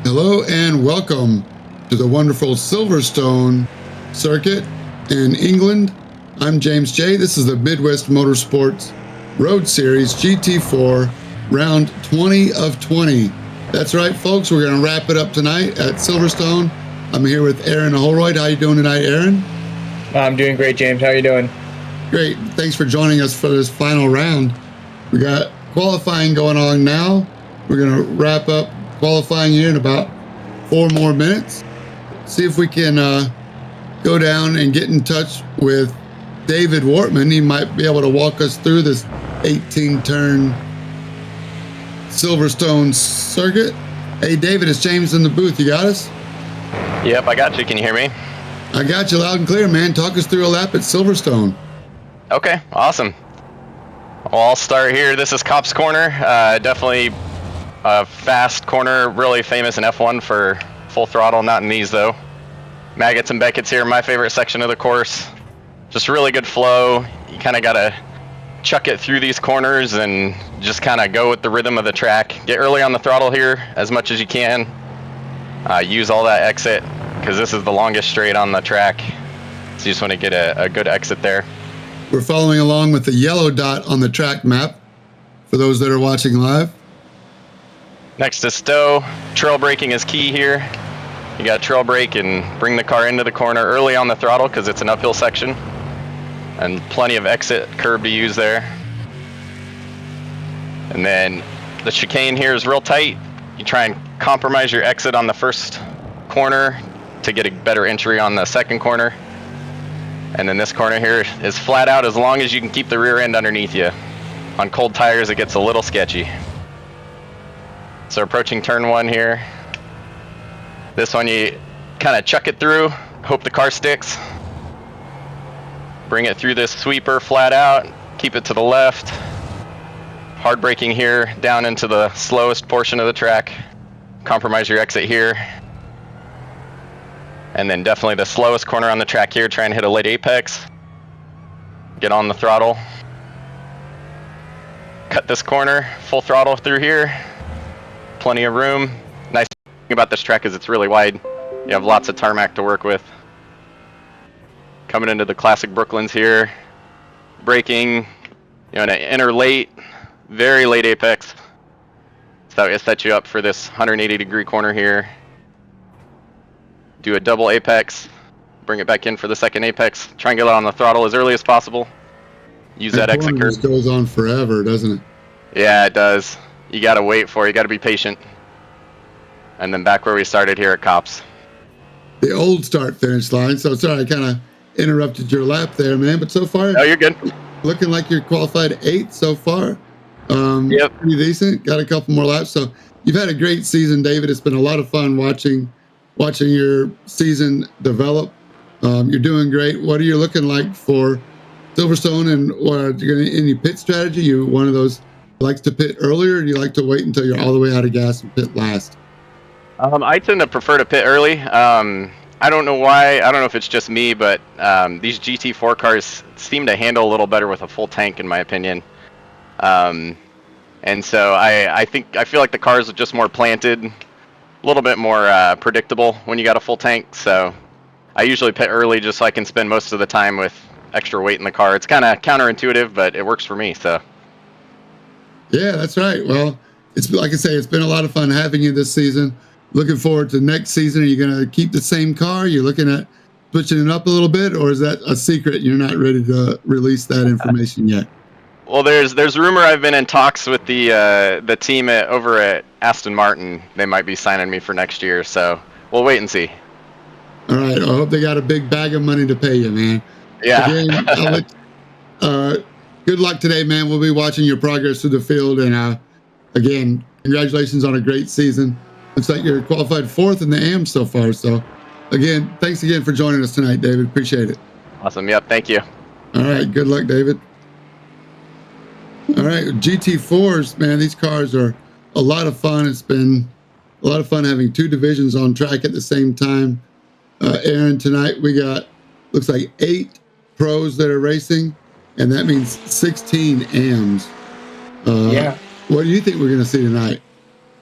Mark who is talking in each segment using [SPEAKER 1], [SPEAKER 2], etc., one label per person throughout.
[SPEAKER 1] Hello and welcome to the wonderful Silverstone circuit in England. I'm James J. This is the Midwest Motorsports Road Series GT4 round 20 of 20. That's right, folks. We're going to wrap it up tonight at Silverstone. I'm here with Aaron Holroyd. How you doing tonight, Aaron?
[SPEAKER 2] I'm doing great, James. How are you doing?
[SPEAKER 1] Great. Thanks for joining us for this final round. We got qualifying going on now. We're going to wrap up qualifying here in about 4 more minutes. See if we can go down and get in touch with David Wortman. He might be able to walk us through this 18-turn Silverstone circuit. Hey, David, it's James in the booth. You got us?
[SPEAKER 3] Yep, I got you. Can you hear me?
[SPEAKER 1] I got you loud and clear, man. Talk us through a lap at Silverstone.
[SPEAKER 3] Okay, awesome. Well, I'll start here. This is Cops Corner. Definitely a fast corner, really famous in F1 for full throttle, not in these though. Maggots and Beckett's here, my favorite section of the course. Just really good flow. You kind of got to chuck it through these corners and just kind of go with the rhythm of the track. Get early on the throttle here as much as you can. Use all that exit because this is the longest straight on the track. So you just want to get a good exit there.
[SPEAKER 1] We're following along with the yellow dot on the track map for those that are watching live.
[SPEAKER 3] Next to stow, trail braking is key here. You got trail brake and bring the car into the corner early on the throttle because it's an uphill section. And plenty of exit curb to use there. And then the chicane here is real tight. You try and compromise your exit on the first corner to get a better entry on the second corner. And then this corner here is flat out as long as you can keep the rear end underneath you. On cold tires, it gets a little sketchy. So approaching turn 1 here. This one you kind of chuck it through, hope the car sticks. Bring it through this sweeper flat out, keep it to the left. Hard braking here down into the slowest portion of the track. Compromise your exit here. And then definitely the slowest corner on the track here, try and hit a late apex. Get on the throttle. Cut this corner, full throttle through here. Plenty of room. Nice thing about this track is it's really wide. You have lots of tarmac to work with. Coming into the classic Brooklands here. Braking, in an inner late, very late apex. So it sets you up for this 180-degree corner here. Do a double apex, bring it back in for the second apex. Try and get it on the throttle as early as possible. Use that exit curve.
[SPEAKER 1] It goes on forever, doesn't it?
[SPEAKER 3] Yeah, it does. You gotta wait for it. You gotta be patient. And then back where we started here at Cops.
[SPEAKER 1] The old start-finish line. So sorry, I kind of interrupted your lap there, man. But so far,
[SPEAKER 3] oh, you're good.
[SPEAKER 1] Looking like you're qualified 8th so far.
[SPEAKER 3] Yep.
[SPEAKER 1] Pretty decent. Got a couple more laps. So you've had a great season, David. It's been a lot of fun watching your season develop. You're doing great. What are you looking like for Silverstone, and what are you gonna, any pit strategy? You one of those likes to pit earlier, or do you like to wait until you're all the way out of gas and pit last?
[SPEAKER 3] I tend to prefer to pit early. I don't know why. I don't know if it's just me, but these GT4 cars seem to handle a little better with a full tank, in my opinion. And so I feel like the cars are just more planted, a little bit more predictable when you got a full tank. So I usually pit early just so I can spend most of the time with extra weight in the car. It's kind of counterintuitive, but it works for me. So.
[SPEAKER 1] Yeah, that's right. Well, it's like I say, it's been a lot of fun having you this season. Looking forward to next season. Are you going to keep the same car? You're looking at switching it up a little bit, or is that a secret? You're not ready to release that information yet.
[SPEAKER 3] Well, there's rumor I've been in talks with the team over at Aston Martin. They might be signing me for next year, so we'll wait and see.
[SPEAKER 1] All right. I hope they got a big bag of money to pay you, man.
[SPEAKER 3] Yeah.
[SPEAKER 1] Again, good luck today, man. We'll be watching your progress through the field, and again, congratulations on a great season. Looks like you're qualified 4th in the AM so far. So, again, thanks again for joining us tonight, David. Appreciate it.
[SPEAKER 3] Awesome. Yep. Thank you.
[SPEAKER 1] All right. Good luck, David. All right. GT4s, man, these cars are a lot of fun. It's been a lot of fun having 2 divisions on track at the same time. Aaron, tonight we got, looks like 8 pros that are racing, and that means 16 AMs.
[SPEAKER 2] Yeah.
[SPEAKER 1] What do you think we're going to see tonight?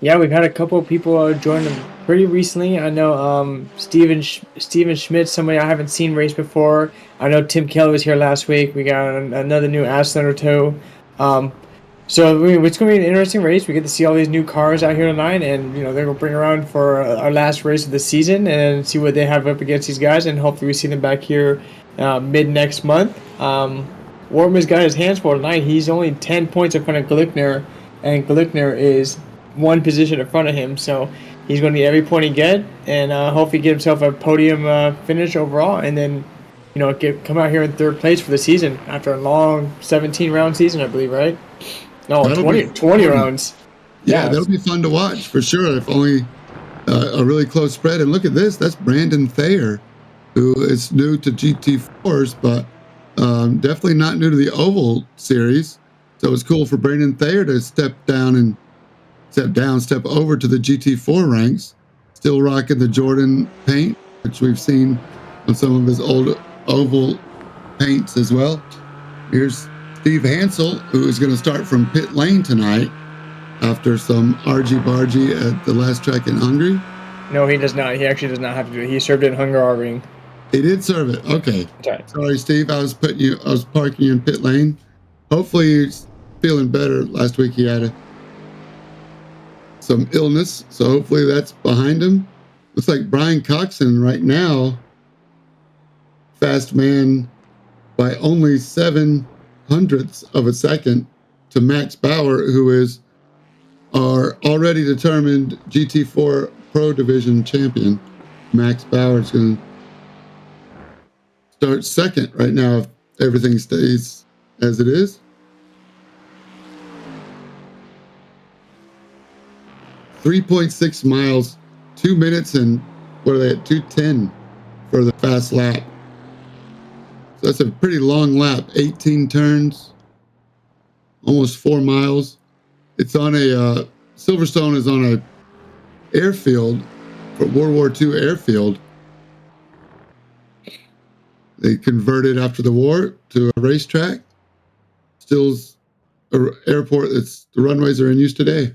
[SPEAKER 2] Yeah, we've had a couple of people join them pretty recently. I know Steven Schmidt, somebody I haven't seen race before. I know Tim Kelly was here last week. We got another new Aslan or two. Um, it's going to be an interesting race. We get to see all these new cars out here tonight, and they're going to bring around for our last race of the season and see what they have up against these guys, and hopefully we see them back here mid next month. Wortman's got his hands full tonight. He's only 10 points in front of Glickner, and Glickner is one position in front of him, so he's going to need every point he get, and hopefully get himself a podium finish overall, and then come out here in third place for the season after a long 17 round season, I believe, right? No, 20 rounds.
[SPEAKER 1] Yeah, that'll be fun to watch for sure. If only a really close spread. And look at this. That's Brandon Thayer, who is new to GT4s, but definitely not new to the Oval Series. So it's cool for Brandon Thayer to step over to the GT4 ranks. Still rocking the Jordan paint, which we've seen on some of his old Oval paints as well. Here's Steve Hansel, who is going to start from pit lane tonight after some argy-bargy at the last track in Hungary.
[SPEAKER 2] No, he does not. He actually does not have to do it. He served it in Hungary.
[SPEAKER 1] He did serve it. Okay.
[SPEAKER 2] Right.
[SPEAKER 1] Sorry, Steve. I was parking you in pit lane. Hopefully he's feeling better. Last week he had some illness, so hopefully that's behind him. Looks like Brian Coxon right now, fast man by only 0.07 of a second to Max Bauer, who is our already determined GT4 Pro Division champion. Max Bauer is going to start second right now if everything stays as it is. 3.6 miles, 2 minutes, and what are they at 2:10 for the fast lap. So that's a pretty long lap, 18 turns, almost 4 miles. It's on a Silverstone is on a airfield, for World War II airfield. They converted after the war to a racetrack. Still an airport that's the runways are in use today.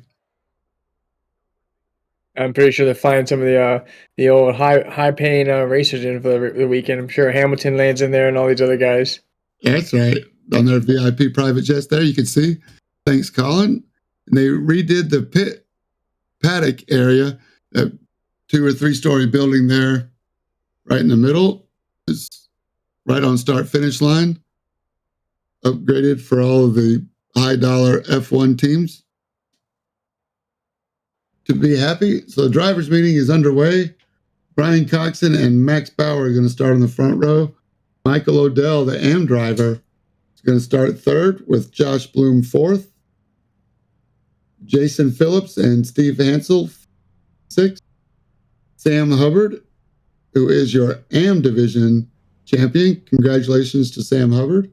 [SPEAKER 2] I'm pretty sure they're flying some of the old high paying racers in for the weekend. I'm sure Hamilton lands in there and all these other guys.
[SPEAKER 1] That's right. On their VIP private jets there, you can see. Thanks, Colin. And they redid the pit paddock area, that 2 or 3 story building there, right in the middle. It's right on start finish line. Upgraded for all of the high dollar F1 teams to be happy. So the drivers' meeting is underway. Brian Coxon and Max Bauer are going to start in the front row. Michael Odell, the AM driver, is going to start third with Josh Bloom fourth. Jason Phillips and Steve Hansel sixth. Sam Hubbard, who is your AM division champion. Congratulations to Sam Hubbard.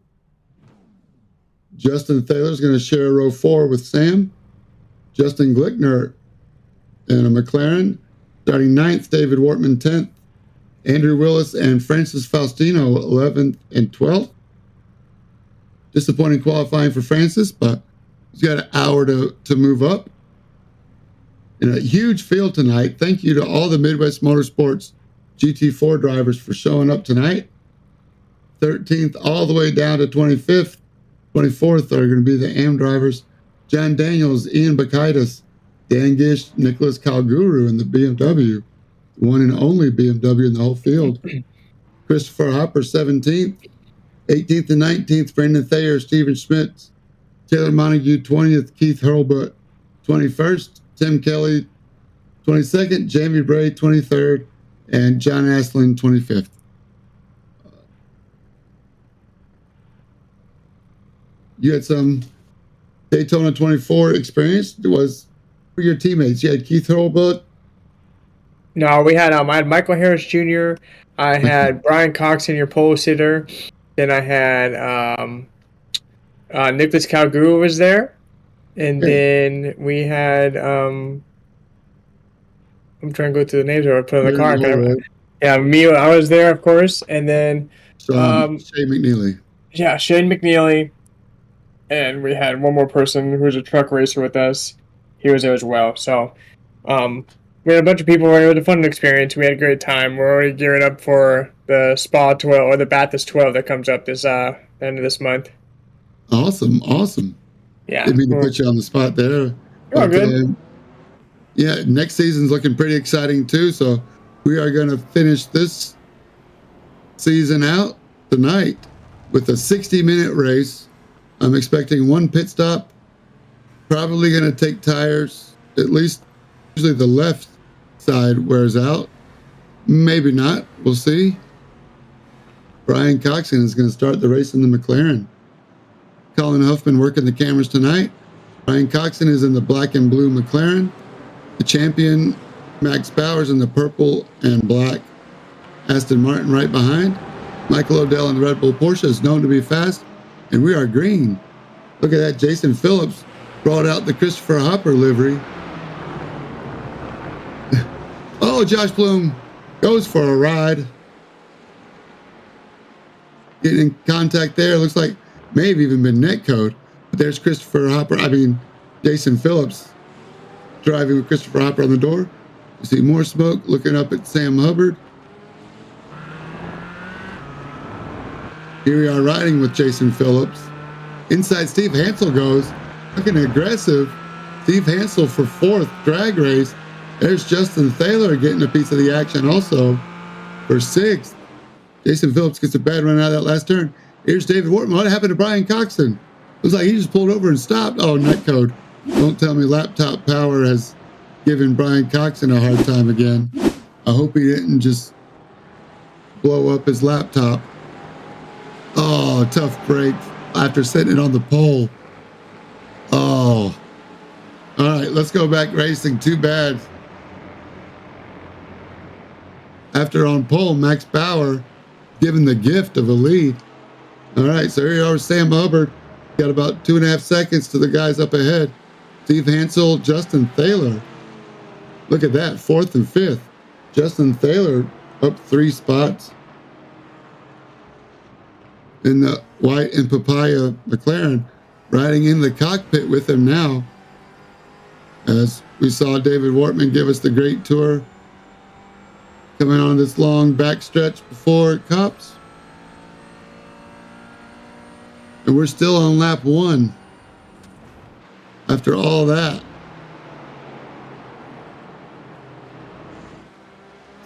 [SPEAKER 1] Justin Thaler is going to share row 4 with Sam. Justin Glickner in a McLaren. Starting 9th, David Wortman 10th. Andrew Willis and Francis Faustino 11th and 12th. Disappointing qualifying for Francis, but he's got an hour to move up. In a huge field tonight. Thank you to all the Midwest Motorsports GT4 drivers for showing up tonight. 13th all the way down to 25th. 24th are going to be the AM drivers. John Daniels, Ian Bakaitis, Dan Gish, Nicholas Calguru in the BMW. One and only BMW in the whole field. Christopher Hopper, 17th. 18th and 19th, Brandon Thayer, Stephen Schmidt. Taylor Montague, 20th. Keith Hurlbut, 21st. Tim Kelly, 22nd. Jamie Bray, 23rd. And John Aslan, 25th. You had some Daytona 24 experience. It was for your teammates. You had Keith Hurlbut.
[SPEAKER 2] No, I had Michael Harris Jr. I had Brian Coxon, your pole sitter. Then I had Nicholas Calguru was there, and then we had I'm trying to go through the names or I put in the car. Yeah, me. I was there, of course, and then
[SPEAKER 1] Shane McNeely.
[SPEAKER 2] Yeah, Shane McNeely, and we had one more person who's a truck racer with us. He was there as well. So We had a bunch of people. It was a fun experience. We had a great time. We're already gearing up for the Spa 12 or the Bathurst 12 that comes up this end of this month.
[SPEAKER 1] Awesome, awesome.
[SPEAKER 2] Yeah,
[SPEAKER 1] Didn't mean to put you on the spot there.
[SPEAKER 2] you're all good.
[SPEAKER 1] Yeah, next season's looking pretty exciting too. So we are going to finish this season out tonight with a 60-minute race. I'm expecting one pit stop. Probably going to take tires, at least usually the left side wears out. Maybe not. We'll see. Brian Coxon is going to start the race in the McLaren. Colin Huffman working the cameras tonight. Brian Coxon is in the black and blue McLaren. The champion, Max Bowers, in the purple and black Aston Martin right behind. Michael O'Dell in the Red Bull Porsche is known to be fast, and we are green. Look at that. Jason Phillips brought out the Christopher Hopper livery. Oh, Josh Bloom goes for a ride. Getting in contact there. Looks like may have even been netcode. But there's Jason Phillips driving with Christopher Hopper on the door. You see more smoke, looking up at Sam Hubbard. Here we are riding with Jason Phillips. Inside Steve Hansel goes, looking aggressive. Steve Hansel for 4th drag race. There's Justin Thaler getting a piece of the action also for 6th. Jason Phillips gets a bad run out of that last turn. Here's David Wortman. What happened to Brian Coxon? Looks like he just pulled over and stopped. Oh, netcode. Don't tell me laptop power has given Brian Coxon a hard time again. I hope he didn't just blow up his laptop. Oh, tough break after setting it on the pole. Oh. All right, let's go back racing. Too bad. After on pole, Max Bauer given the gift of a lead. All right, so here you are, Sam Hubbard. Got about 2.5 seconds to the guys up ahead. Steve Hansel, Justin Thaler. Look at that, 4th and 5th. Justin Thaler up 3 spots. In the white and papaya McLaren, riding in the cockpit with him now. As we saw David Wortman give us the great tour coming on this long backstretch before Cops. And we're still on lap 1 after all that.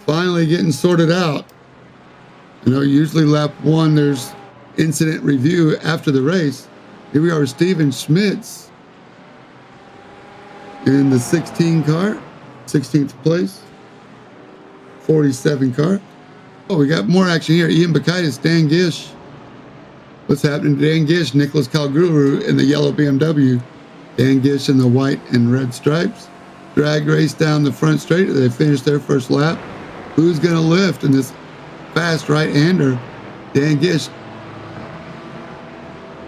[SPEAKER 1] Finally getting sorted out. You know, usually lap 1 there's incident review after the race. Here we are with Steven Schmitz in the 16 car, 16th place, 47 car. Oh, we got more action here. Ian Bakaitis, Dan Gish. What's happening to Dan Gish? Nicholas Calguru in the yellow BMW. Dan Gish in the white and red stripes. Drag race down the front straight. They finished their first lap. Who's going to lift in this fast right-hander? Dan Gish.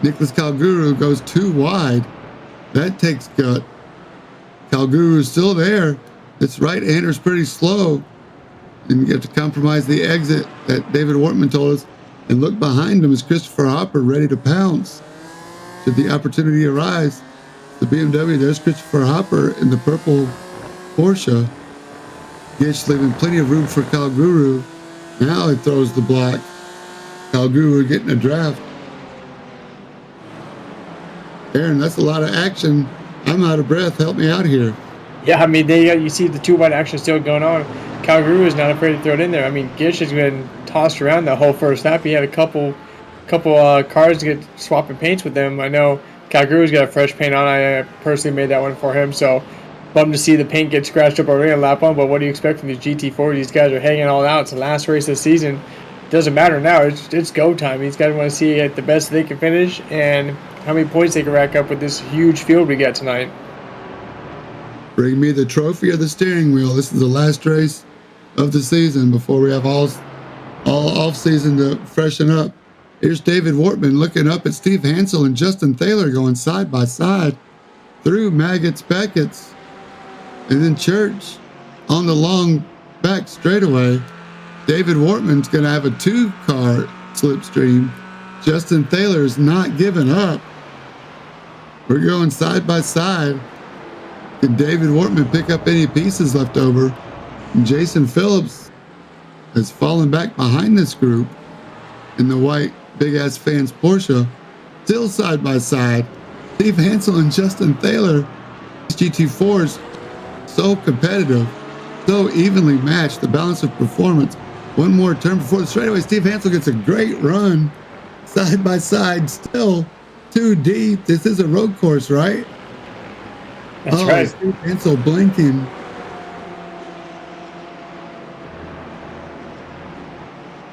[SPEAKER 1] Nicholas Calguru goes too wide. That takes gut. Calguru is still there. This right-hander is pretty slow. And you get to compromise the exit that David Wortman told us. And look behind him is Christopher Hopper ready to pounce should the opportunity arise. The BMW, there's Christopher Hopper in the purple Porsche. Gish leaving plenty of room for Calguru. Now he throws the block. Calguru getting a draft. Aaron, that's a lot of action. I'm out of breath. Help me out here.
[SPEAKER 2] Yeah, I mean, you see the 2 wide action still going on. Calgary is not afraid to throw it in there. I mean, Gish has been tossed around the whole first lap. He had a couple cars to get swapping paints with them. I know Calgary's got a fresh paint on. I personally made that one for him, so bummed to see the paint get scratched up already on lap 1. But what do you expect from these GT4? These guys are hanging all out. It's the last race of the season. Doesn't matter now. It's go time. These guys want to see at the best they can finish and how many points they can rack up with this huge field we got tonight.
[SPEAKER 1] Bring me the trophy or the steering wheel. This is the last race of the season before we have all off season to freshen up. Here's David Wortman looking up at Steve Hansel and Justin Thaler going side by side through Maggots, Beckett's, and then Church on the long back straightaway. David Wortman's going to have a 2-car slipstream. Justin Thaler's not giving up. We're going side by side. Can David Wortman pick up any pieces left over? And Jason Phillips has fallen back behind this group in the white Big Ass Fans Porsche, still side by side. Steve Hansel and Justin Thaler. GT4s so competitive, so evenly matched. The balance of performance. One more turn before the straightaway. Steve Hansel gets a great run, side by side, still too deep. This is a road course, right?
[SPEAKER 2] That's right.
[SPEAKER 1] Steve Hansel blinking.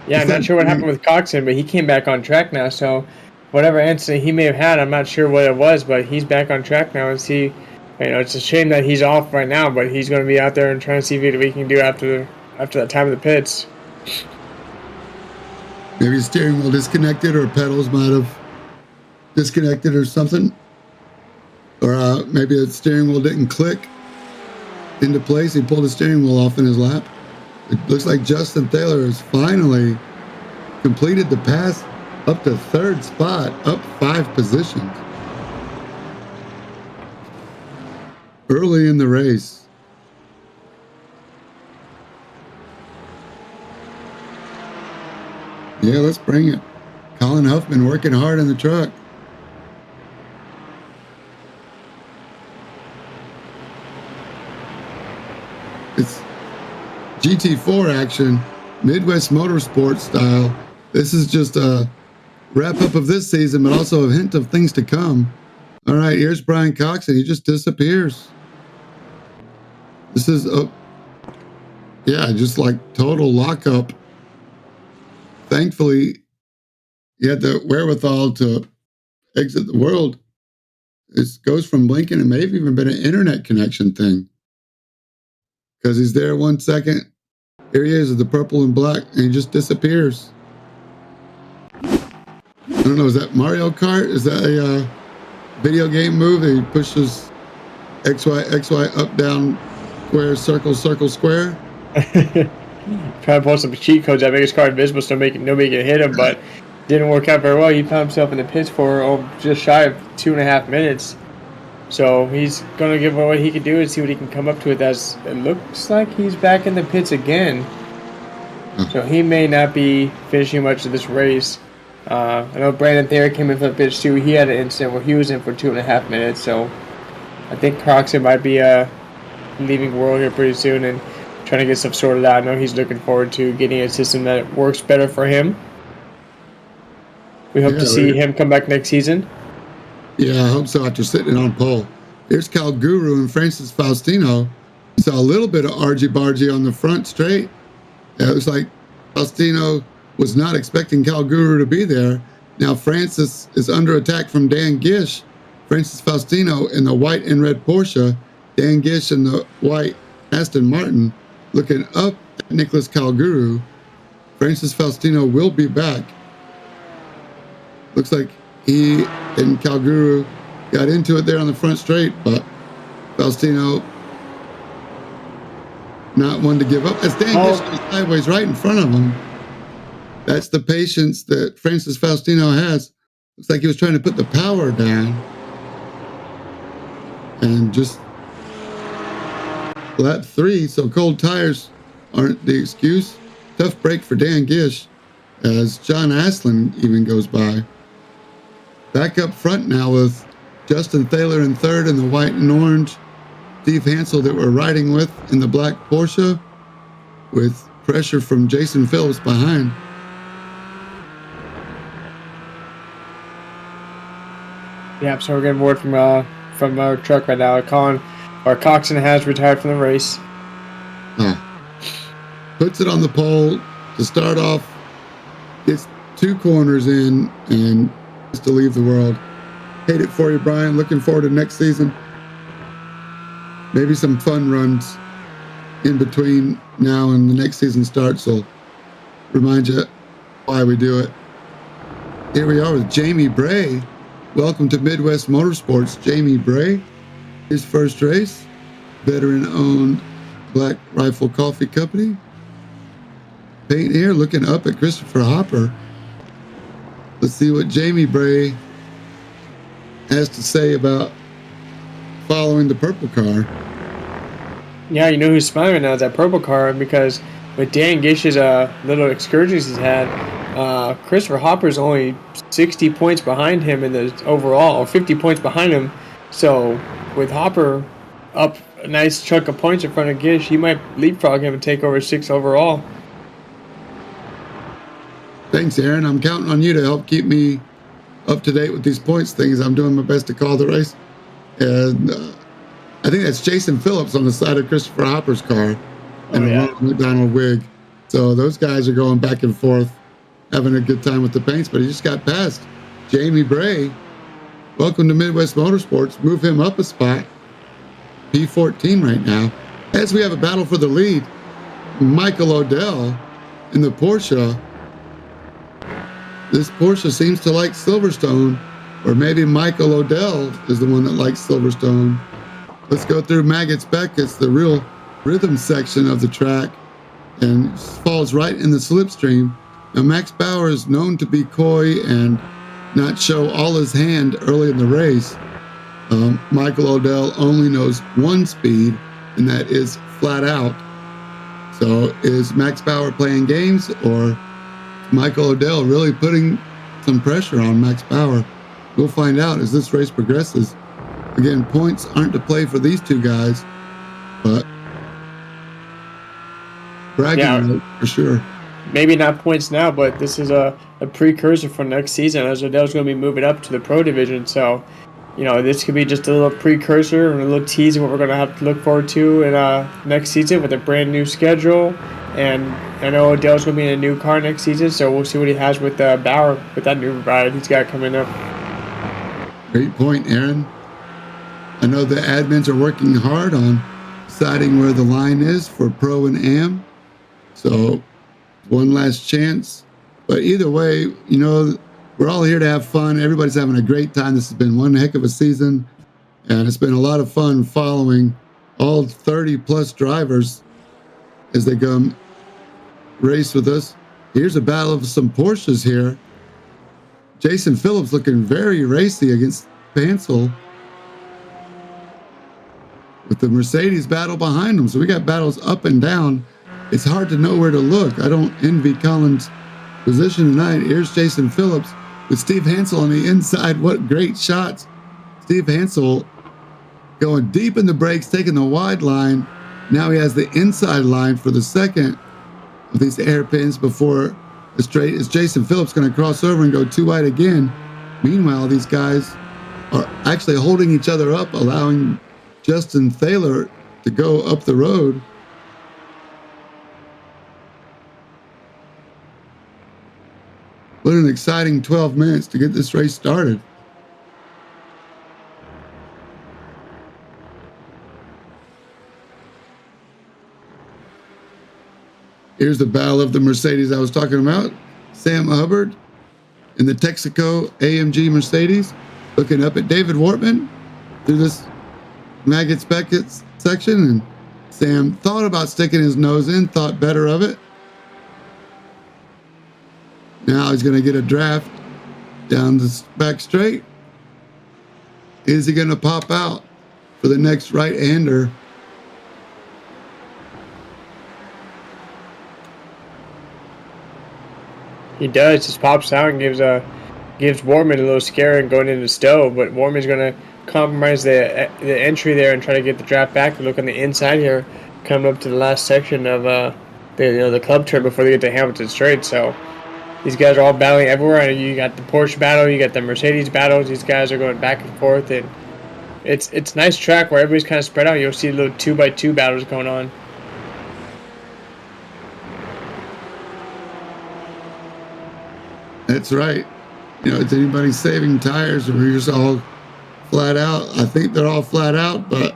[SPEAKER 2] Yeah, I'm not sure what happened with Coxon, but he came back on track now. So whatever incident he may have had, I'm not sure what it was, but he's back on track now. And see, it's a shame that he's off right now, but he's going to be out there and trying to see what he can do after that time of the pits.
[SPEAKER 1] Maybe his steering wheel disconnected, or pedals might have disconnected or something. Or maybe the steering wheel didn't click into place. He pulled the steering wheel off in his lap. It looks like Justin Thaler has finally completed the pass up to third spot, up 5 positions. Early in the race. Yeah, let's bring it. Colin Huffman working hard in the truck. It's GT4 action, Midwest Motorsports style. This is just a wrap up of this season, but also a hint of things to come. All right, here's Brian Cox, and he just disappears. This is just like total lockup. Thankfully, he had the wherewithal to exit the world. It goes from blinking. It may have even been an internet connection thing, because he's there 1 second. Here he is with the purple and black, and he just disappears. I don't know, is that Mario Kart? Is that a video game move? He pushes XY, up, down, square, circle, circle, square?
[SPEAKER 2] Trying to pull some cheat codes that make his car invisible so nobody can hit him, but didn't work out very well. He found himself in the pits for just shy of 2.5 minutes. So he's going to give what he can do and see what he can come up to it. As it looks like he's back in the pits again. So he may not be finishing much of this race. I know Brandon Thayer came in for the pits too. He had an incident where he was in for 2.5 minutes. So I think Croxton might be leaving the world here pretty soon and trying to get stuff sorted out. I know he's looking forward to getting a system that works better for him. We hope to see him come back next season.
[SPEAKER 1] Yeah, I hope so, after sitting on pole. Here's Cal Guru and Francis Faustino. Saw a little bit of argy-bargy on the front straight. It looks like Faustino was not expecting Cal Guru to be there. Now Francis is under attack from Dan Gish. Francis Faustino in the white and red Porsche. Dan Gish in the white Aston Martin looking up at Nicholas Calguru. Francis Faustino will be back. Looks like he and Calguru got into it there on the front straight, but Faustino not one to give up. As Dan Gish goes sideways right in front of him. That's the patience that Francis Faustino has. Looks like he was trying to put the power down. And just lap 3, so cold tires aren't the excuse. Tough break for Dan Gish as John Aslan even goes by. Back up front now with Justin Thaler in third in the white and orange. Steve Hansel that we're riding with in the black Porsche, with pressure from Jason Phillips behind.
[SPEAKER 2] Yeah, so we're getting word from our truck right now. Coxon has retired from the race.
[SPEAKER 1] Puts it on the pole to start off. Gets 2 corners in and just to leave the world. Hate it for you, Brian. Looking forward to next season. Maybe some fun runs in between now and the next season starts. So remind you why we do it. Here we are with Jamie Bray. Welcome to Midwest Motorsports, Jamie Bray. His first race, veteran-owned Black Rifle Coffee Company. Paint here, looking up at Christopher Hopper. Let's see what Jamie Bray has to say about following the purple car.
[SPEAKER 2] Yeah, you know who's smiling right now is that purple car, because with Dan Gish's little excursions he's had, Christopher Hopper's only 60 points behind him in the overall, or 50 points behind him. So with Hopper up a nice chunk of points in front of Gish, he might leapfrog him and take over 6 overall.
[SPEAKER 1] Thanks, Aaron. I'm counting on you to help keep me up to date with these points things. I'm doing my best to call the race. And I think that's Jason Phillips on the side of Christopher Hopper's car and Ronald McDonald wig. So those guys are going back and forth, having a good time with the paints, but he just got past Jamie Bray. Welcome to Midwest Motorsports. Move him up a spot. P14 right now. As we have a battle for the lead, Michael Odell in the Porsche. This Porsche seems to like Silverstone, or maybe Michael Odell is the one that likes Silverstone. Let's go through Maggotts Beckett's, the real rhythm section of the track, and falls right in the slipstream. Now, Max Bauer is known to be coy and not show all his hand early in the race. Michael Odell only knows one speed, and that is flat out. So is Max Bauer playing games, or Michael Odell really putting some pressure on Max Bauer? We'll find out as this race progresses. Again, points aren't to play for these two guys, but bragging right for sure.
[SPEAKER 2] Maybe not points now, but this is a precursor for next season, as Odell's going to be moving up to the pro division. So, you know, this could be just a little precursor and a little tease of what we're going to have to look forward to in next season with a brand new schedule. And I know Odell's going to be in a new car next season, so we'll see what he has with Bauer, with that new ride he's got coming up.
[SPEAKER 1] Great point, Aaron. I know the admins are working hard on deciding where the line is for Pro and Am. So one last chance. But either way, you know, we're all here to have fun. Everybody's having a great time. This has been one heck of a season, and it's been a lot of fun following all 30-plus drivers as they come race with us. Here's a battle of some Porsches here. Jason Phillips looking very racy against Hansel, with the Mercedes battle behind him. So we got battles up and down. It's hard to know where to look. I don't envy Colin's position tonight. Here's Jason Phillips with Steve Hansel on the inside. What great shots. Steve Hansel going deep in the brakes, taking the wide line. Now he has the inside line for the second of these hairpins before the straight. Is Jason Phillips going to cross over and go too wide again? Meanwhile, these guys are actually holding each other up, allowing Justin Thaler to go up the road. What an exciting 12 minutes to get this race started. Here's the battle of the Mercedes I was talking about. Sam Hubbard in the Texaco AMG Mercedes, looking up at David Wortman through this Maggotts Beckett's section, and Sam thought about sticking his nose in, thought better of it. Now he's going to get a draft down the back straight. Is he going to pop out for the next right-hander?
[SPEAKER 2] He does. Just pops out and gives Wortman a little scare and going into the stove. But Wortman's going to compromise the entry there and try to get the draft back. Look on the inside here, coming up to the last section of the club turn before they get to Hamilton Straight. So these guys are all battling everywhere. You got the Porsche battle, you got the Mercedes battles. These guys are going back and forth, and it's a nice track where everybody's kind of spread out. You'll see little 2x2 battles going on.
[SPEAKER 1] That's right. You know, is anybody saving tires, or you're just all flat out? I think they're all flat out, but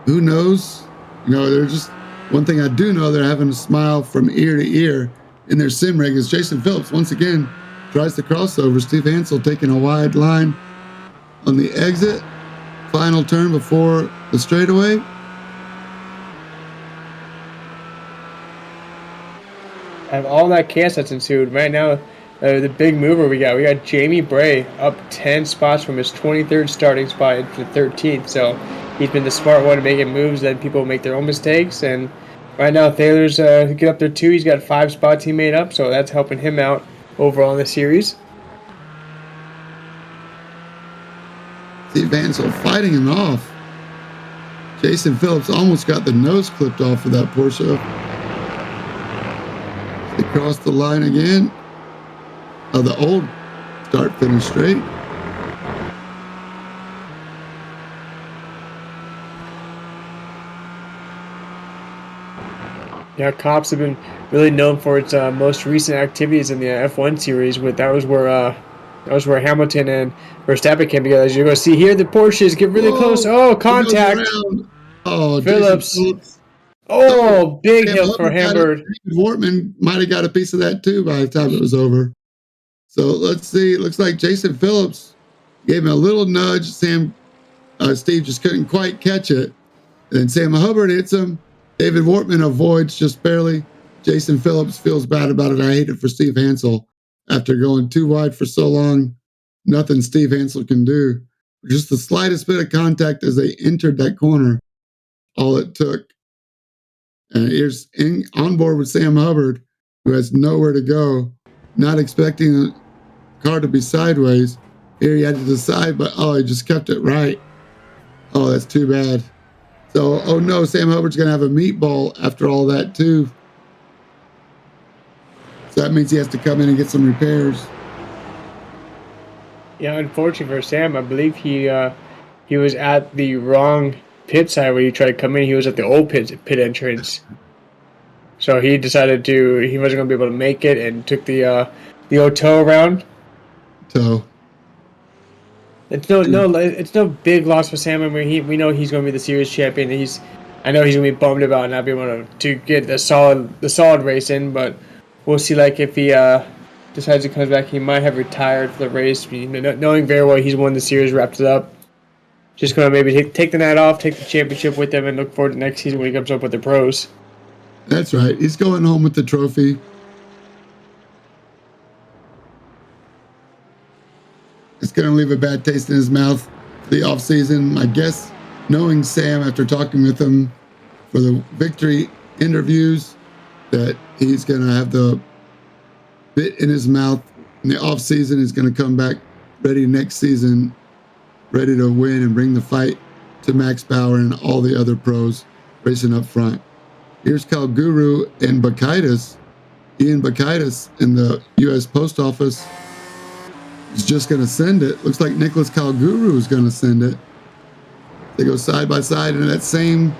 [SPEAKER 1] who knows? You know, they're just, one thing I do know, they're having a smile from ear to ear in their sim rig as Jason Phillips once again tries the crossover. Steve Hansel taking a wide line on the exit. Final turn before the straightaway.
[SPEAKER 2] Out of all that chaos that's ensued, right now, the big mover we got Jamie Bray up 10 spots from his 23rd starting spot to 13th. So he's been the smart one making moves, then people make their own mistakes. And right now, Thaler's get up there too. He's got 5 spots he made up, so that's helping him out overall in the series.
[SPEAKER 1] Steve Hansel fighting him off. Jason Phillips almost got the nose clipped off of that Porsche. They crossed the line again. Oh, the old start-finish straight.
[SPEAKER 2] Yeah, Cops have been really known for its most recent activities in the F1 series. That was where Hamilton and Verstappen came together. As you're going to see here, the Porsches get really close. Oh, contact!
[SPEAKER 1] Oh,
[SPEAKER 2] Phillips.
[SPEAKER 1] Jason Phillips.
[SPEAKER 2] Oh, big
[SPEAKER 1] Sam
[SPEAKER 2] hit for Hamburg.
[SPEAKER 1] Wortman might have got a piece of that too by the time it was over. So let's see. It looks like Jason Phillips gave him a little nudge. Steve just couldn't quite catch it. And Sam Hubbard hits him. David Wortman avoids just barely. Jason Phillips feels bad about it. I hate it for Steve Hansel. After going too wide for so long, nothing Steve Hansel can do. Just the slightest bit of contact as they entered that corner, all it took. And here's on board with Sam Hubbard, who has nowhere to go, not expecting the car to be sideways. Here he had to decide, but he just kept it right. Oh, that's too bad. So, oh no, Sam Hubbard's going to have a meatball after all that too. So that means he has to come in and get some repairs.
[SPEAKER 2] Yeah, unfortunately for Sam, I believe he was at the wrong pit side when he tried to come in. He was at the old pit entrance. So he decided he wasn't going to be able to make it and took the old tow around.
[SPEAKER 1] So
[SPEAKER 2] it's no big loss for Sam. I mean, we know he's going to be the series champion. I know he's going to be bummed about not being able to get the solid race in, but we'll see. Like if he decides he comes back, he might have retired for the race, knowing very well he's won the series, wrapped it up. Just going to maybe take the night off, take the championship with him, and look forward to next season when he comes up with the pros.
[SPEAKER 1] That's right. He's going home with the trophy. It's going to leave a bad taste in his mouth for the offseason. I guess knowing Sam after talking with him for the victory interviews, that he's going to have the bit in his mouth in the offseason. He's going to come back ready next season, ready to win and bring the fight to Max Power and all the other pros racing up front. Here's Calguru and Bakaitis. Ian Bakaitis in the U.S. Post Office is just going to send it. Looks like Nicholas Calguru is going to send it. They go side by side in that same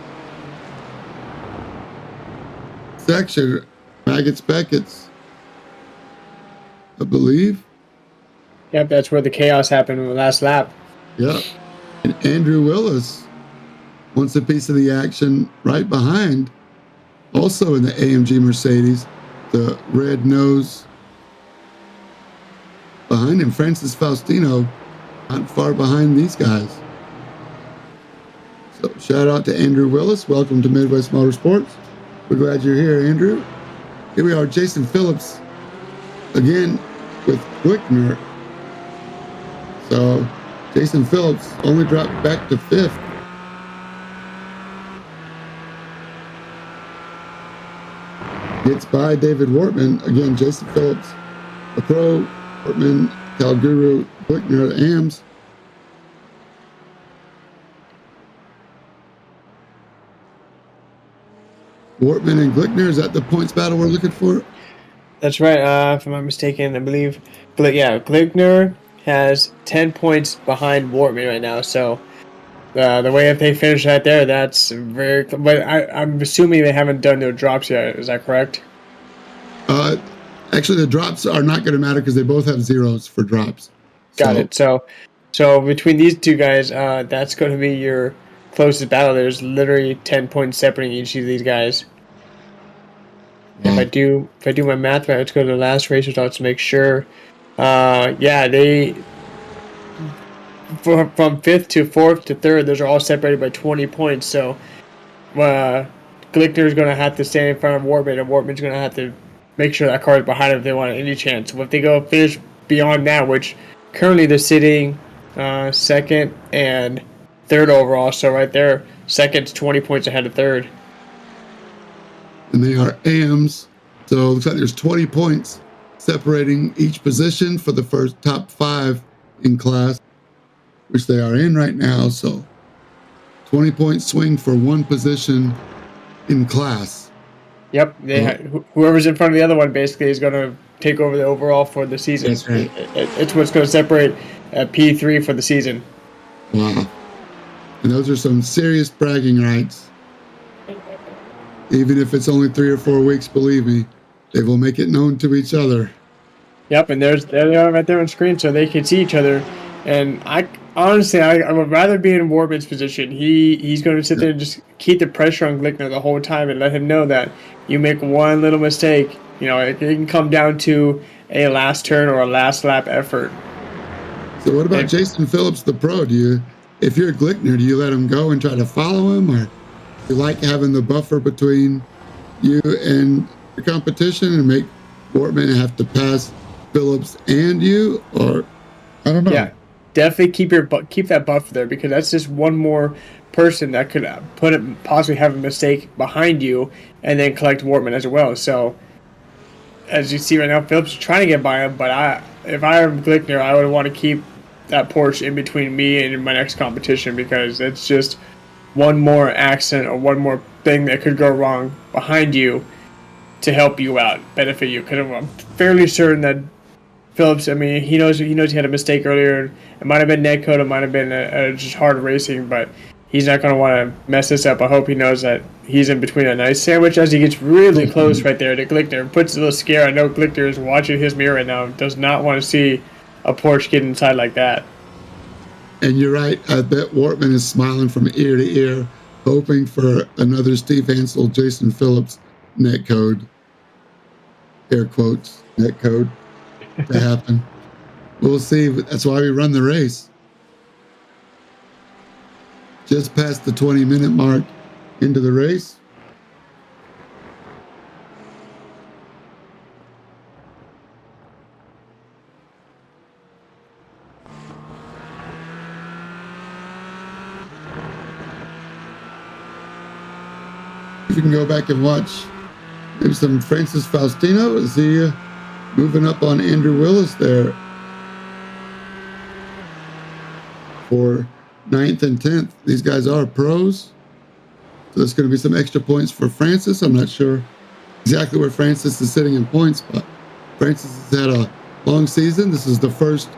[SPEAKER 1] section. Beckett's, I believe.
[SPEAKER 2] Yep, that's where the chaos happened in the last lap.
[SPEAKER 1] Yep. And Andrew Willis wants a piece of the action right behind. Also in the AMG Mercedes, the red nose behind him, Francis Faustino, not far behind these guys. So shout out to Andrew Willis. Welcome to Midwest Motorsports. We're glad you're here, Andrew. Here we are, Jason Phillips, again with Glickner. So Jason Phillips only dropped back to 5th. Gets by David Wortman. Again, Jason Phillips, a pro. Wortman, Calguru, Glickner, AMS. Wortman and Glickner, is that the points battle we're looking for?
[SPEAKER 2] That's right. If I'm not mistaken, I believe. Glickner has 10 points behind Wortman right now. So the way if they finish right there, that's very. But I'm assuming they haven't done their drops yet. Is that correct?
[SPEAKER 1] Actually, the drops are not going to matter because they both have zeros for drops.
[SPEAKER 2] Got it. So between these two guys, that's going to be your closest battle. There's literally 10 points separating each of these guys. If I do my math right, let's go to the last race results to make sure. They from 5th to 4th to 3rd, those are all separated by 20 points. So Glickner is going to have to stand in front of Wortman, and Wortman's going to have to make sure that car is behind him if they want any chance. So if they go finish beyond that, which currently they're sitting 2nd and third overall. So right there, second's 20 points ahead of third.
[SPEAKER 1] And they are AMs. So it looks like there's 20 points separating each position for the first top 5 in class, which they are in right now. So 20 point swing for one position in class.
[SPEAKER 2] Yep. Whoever's in front of the other one basically is going to take over the overall for the season.
[SPEAKER 1] That's right.
[SPEAKER 2] It's what's going to separate P3 for the season.
[SPEAKER 1] Wow. And those are some serious bragging rights. Even if it's only 3 or 4 weeks, believe me, they will make it known to each other.
[SPEAKER 2] Yep, and there they are right there on screen, so they can see each other. And I honestly would rather be in Warman's position. He's going to sit there and just keep the pressure on Glickner the whole time and let him know that you make one little mistake, it can come down to a last turn or a last lap effort.
[SPEAKER 1] So what about Jason Phillips, the pro? If you're Glickner, do you let him go and try to follow him, or do you like having the buffer between you and the competition and make Wortman have to pass Phillips and you? Or I don't know.
[SPEAKER 2] Yeah, definitely keep that buffer there, because that's just one more person that could possibly have a mistake behind you and then collect Wortman as well. So as you see right now, Phillips is trying to get by him, but if I were Glickner, I would want to keep that Porsche in between me and my next competition, because it's just one more accident or one more thing that could go wrong behind you to help you out, benefit you. Because I'm fairly certain that Phillips, he knows he had a mistake earlier. It might have been netcode, it might have been just hard racing, but he's not going to want to mess this up. I hope he knows that he's in between a nice sandwich as he gets really close right there to Glickner. Puts a little scare. I know Glickner is watching his mirror right now. Does not want to see a Porsche get inside like that.
[SPEAKER 1] And you're right. I bet Wortman is smiling from ear to ear, hoping for another Steve Hansel, Jason Phillips netcode, air quotes, netcode to happen. We'll see. That's why we run the race. Just past the 20-minute mark into the race. You can go back and watch maybe some Francis Faustino. Is he moving up on Andrew Willis there for 9th and 10th? These guys are pros, so there's going to be some extra points for Francis. I'm not sure exactly where Francis is sitting in points, but Francis has had a long season. This is the first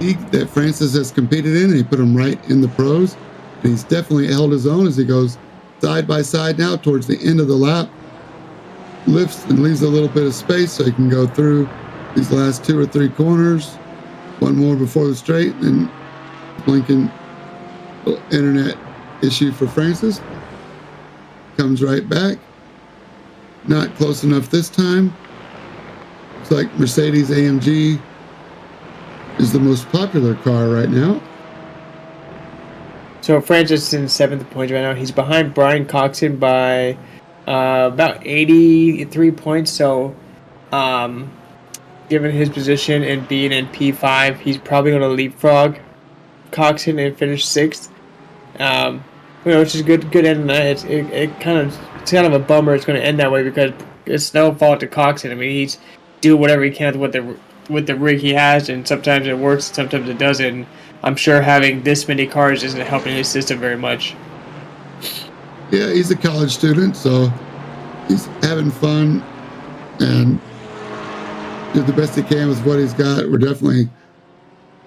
[SPEAKER 1] league that Francis has competed in, and he put him right in the pros, and he's definitely held his own as he goes side by side now towards the end of the lap. Lifts and leaves a little bit of space so he can go through these last 2 or 3 corners. One more before the straight, and blinking little internet issue for Francis. Comes right back. Not close enough this time. Looks like Mercedes AMG is the most popular car right now.
[SPEAKER 2] So Francis is in 7th points right now. He's behind Brian Coxon by about 83 points. So, given his position and being in P5, he's probably going to leapfrog Coxon and finish 6th. Which is good end of the night. It's kind of a bummer. It's going to end that way because it's no fault to Coxon. He's doing whatever he can with the rig he has, and sometimes it works, sometimes it doesn't. I'm sure having this many cars isn't helping his system very much.
[SPEAKER 1] Yeah, he's a college student, so he's having fun and did the best he can with what he's got. We're definitely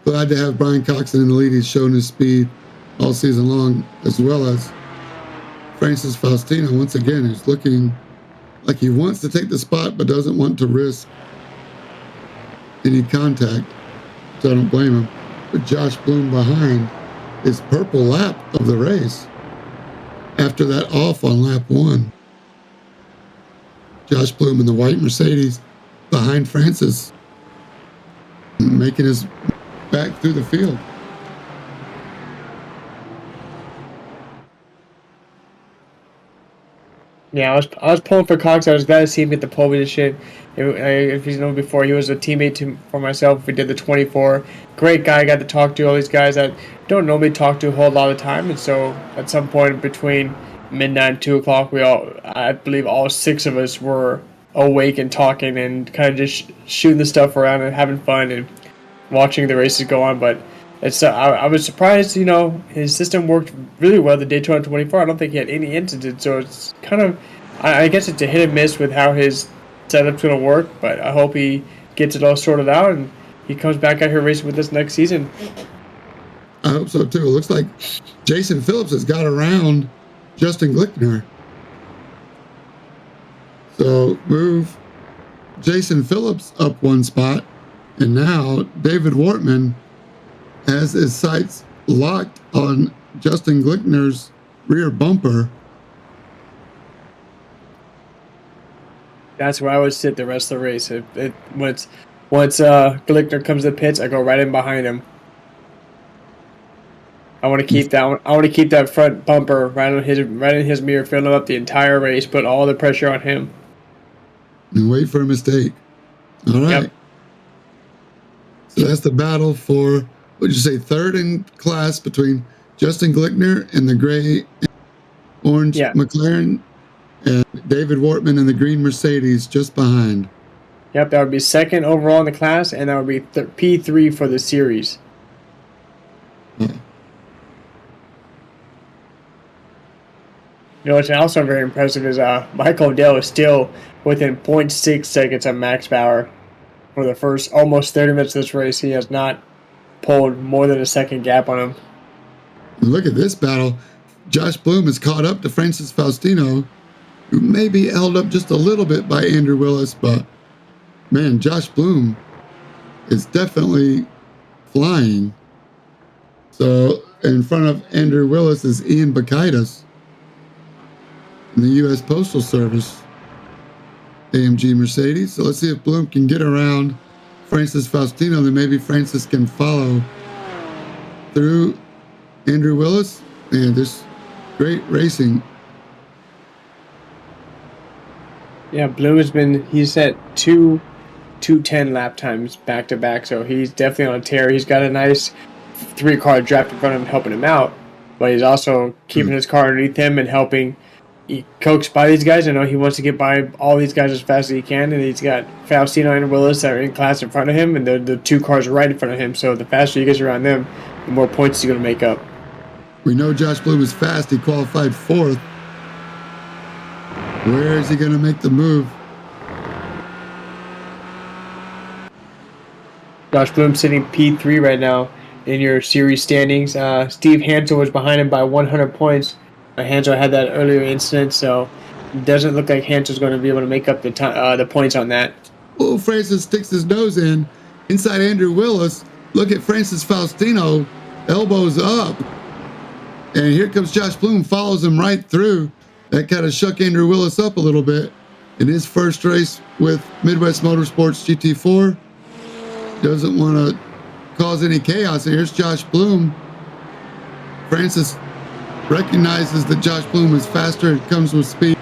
[SPEAKER 1] glad to have Brian Coxon in the lead. He's shown his speed all season long, as well as Francis Faustino, once again, who's looking like he wants to take the spot but doesn't want to risk any contact, so I don't blame him. But Josh Bloom behind his purple lap of the race after that off on lap 1. Josh Bloom in the white Mercedes behind Francis, making his back through the field.
[SPEAKER 2] Yeah, I was pulling for Cox. I was glad to see him get the pole position. If he's known before, he was a teammate for myself. We did the 24. Great guy. Got to talk to all these guys that don't normally talk to a whole lot of time. And so at some point between midnight and 2 o'clock, I believe all six of us were awake and talking and kind of just shooting the stuff around and having fun and watching the races go on. But I was surprised, his system worked really well the Daytona 24. I don't think he had any incidents, so it's kind of, I guess it's a hit and miss with how his setup's going to work, but I hope he gets it all sorted out and he comes back out here racing with us next season.
[SPEAKER 1] I hope so too. It looks like Jason Phillips has got around Justin Glickner. So move Jason Phillips up one spot, and now David Wortman has his sights locked on Justin Glickner's rear bumper.
[SPEAKER 2] That's where I would sit the rest of the race. Once Glickner comes to the pits, I go right in behind him. I want to keep that. I want to keep that front bumper right in his mirror, filling him up the entire race, put all the pressure on him,
[SPEAKER 1] and wait for a mistake. All right. Yep. So that's the battle for, would you say, third in class between Justin Glickner and the gray orange McLaren, and David Wortman in the green Mercedes just behind.
[SPEAKER 2] Yep, that would be second overall in the class, and that would be P3 for the series. What's also very impressive is Michael Dell is still within 0.6 seconds of max power for the first almost 30 minutes of this race. He has not pulled more than a second gap on him.
[SPEAKER 1] Look at this battle. Josh Bloom is caught up to Francis Faustino, who may be held up just a little bit by Andrew Willis, but man, Josh Bloom is definitely flying. So in front of Andrew Willis is Ian Bacaitis in the U.S. Postal Service AMG Mercedes. So let's see if Bloom can get around Francis Faustino, then maybe Francis can follow through Andrew Willis. And this great racing.
[SPEAKER 2] Yeah, Bloom he's at 2:10 lap times back to back, so he's definitely on a tear. He's got a nice 3-car draft in front of him helping him out, but he's also keeping his car underneath him and helping coax by these guys. I know he wants to get by all these guys as fast as he can, and he's got Faustino and Willis that are in class in front of him, and the 2 cars are right in front of him, so the faster he gets around them, the more points he's going to make up.
[SPEAKER 1] We know Josh Bloom is fast. He qualified 4th. Where is he going to make the move?
[SPEAKER 2] Josh Bloom sitting P3 right now in your series standings. Steve Hansel was behind him by 100 points. Hansel had that earlier incident, so it doesn't look like Hansel's going to be able to make up the points on that.
[SPEAKER 1] Oh, Francis sticks his nose in inside Andrew Willis. Look at Francis Faustino, elbows up. And here comes Josh Bloom, follows him right through. That kind of shook Andrew Willis up a little bit in his first race with Midwest Motorsports GT4. Doesn't want to cause any chaos. And here's Josh Bloom. Francis recognizes that Josh Bloom is faster. It comes with speed,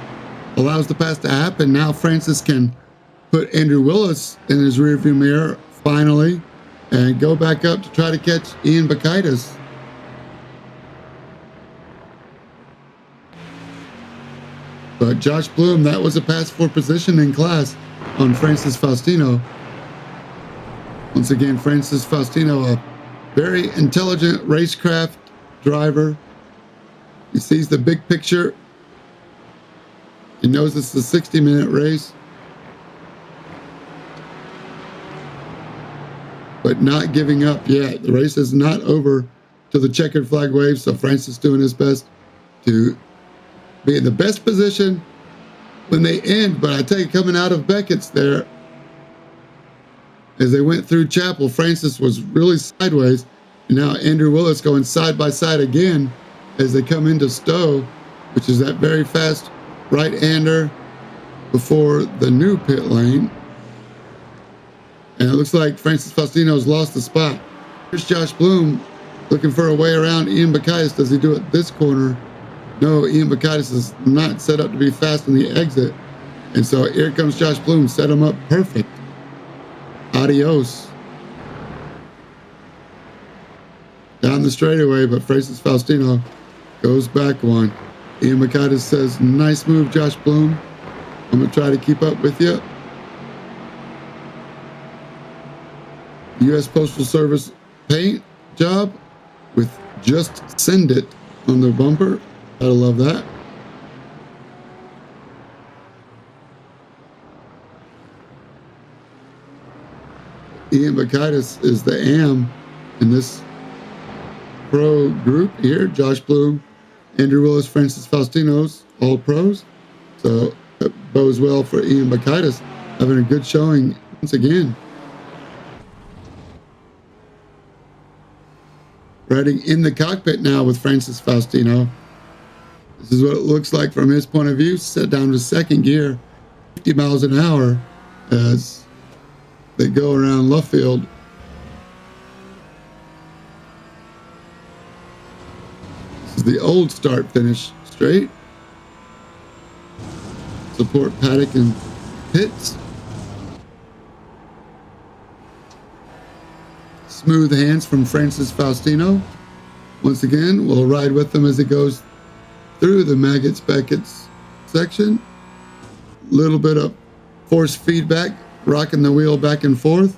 [SPEAKER 1] allows the pass to happen. Now Francis can put Andrew Willis in his rearview mirror finally and go back up to try to catch Ian Bacaitis. But Josh Bloom, that was a pass for position in class on Francis Faustino. Once again, Francis Faustino, a very intelligent racecraft driver. He sees the big picture. He knows it's a 60-minute race. But not giving up yet. The race is not over till the checkered flag waves, so Francis doing his best to be in the best position when they end. But I tell you, coming out of Beckett's there, as they went through Chapel, Francis was really sideways. And now Andrew Willis going side by side again as they come into Stowe, which is that very fast right-hander before the new pit lane. And it looks like Francis Faustino's lost the spot. Here's Josh Bloom looking for a way around Ian Bacaitis. Does he do it this corner? No, Ian Bacaitis is not set up to be fast on the exit. And so here comes Josh Bloom, set him up perfect. Adios. Down the straightaway, but Francis Faustino goes back one. Ian Bacaitis says, nice move, Josh Bloom. I'm going to try to keep up with you. U.S. Postal Service paint job with just send it on the bumper. I love that. Ian Bacaitis is the AM in this pro group here. Josh Bloom, Andrew Willis, Francis Faustinos, all pros. So that bodes well for Ian Bacaitis having a good showing once again. Riding in the cockpit now with Francis Faustino. This is what it looks like from his point of view. Set down to second gear, 50 miles an hour as they go around Luffield. This is the old start finish straight. Support paddock and pits. Smooth hands from Francis Faustino. Once again, we'll ride with them as it goes through the Maggots Beckett's section. Little bit of force feedback, rocking the wheel back and forth,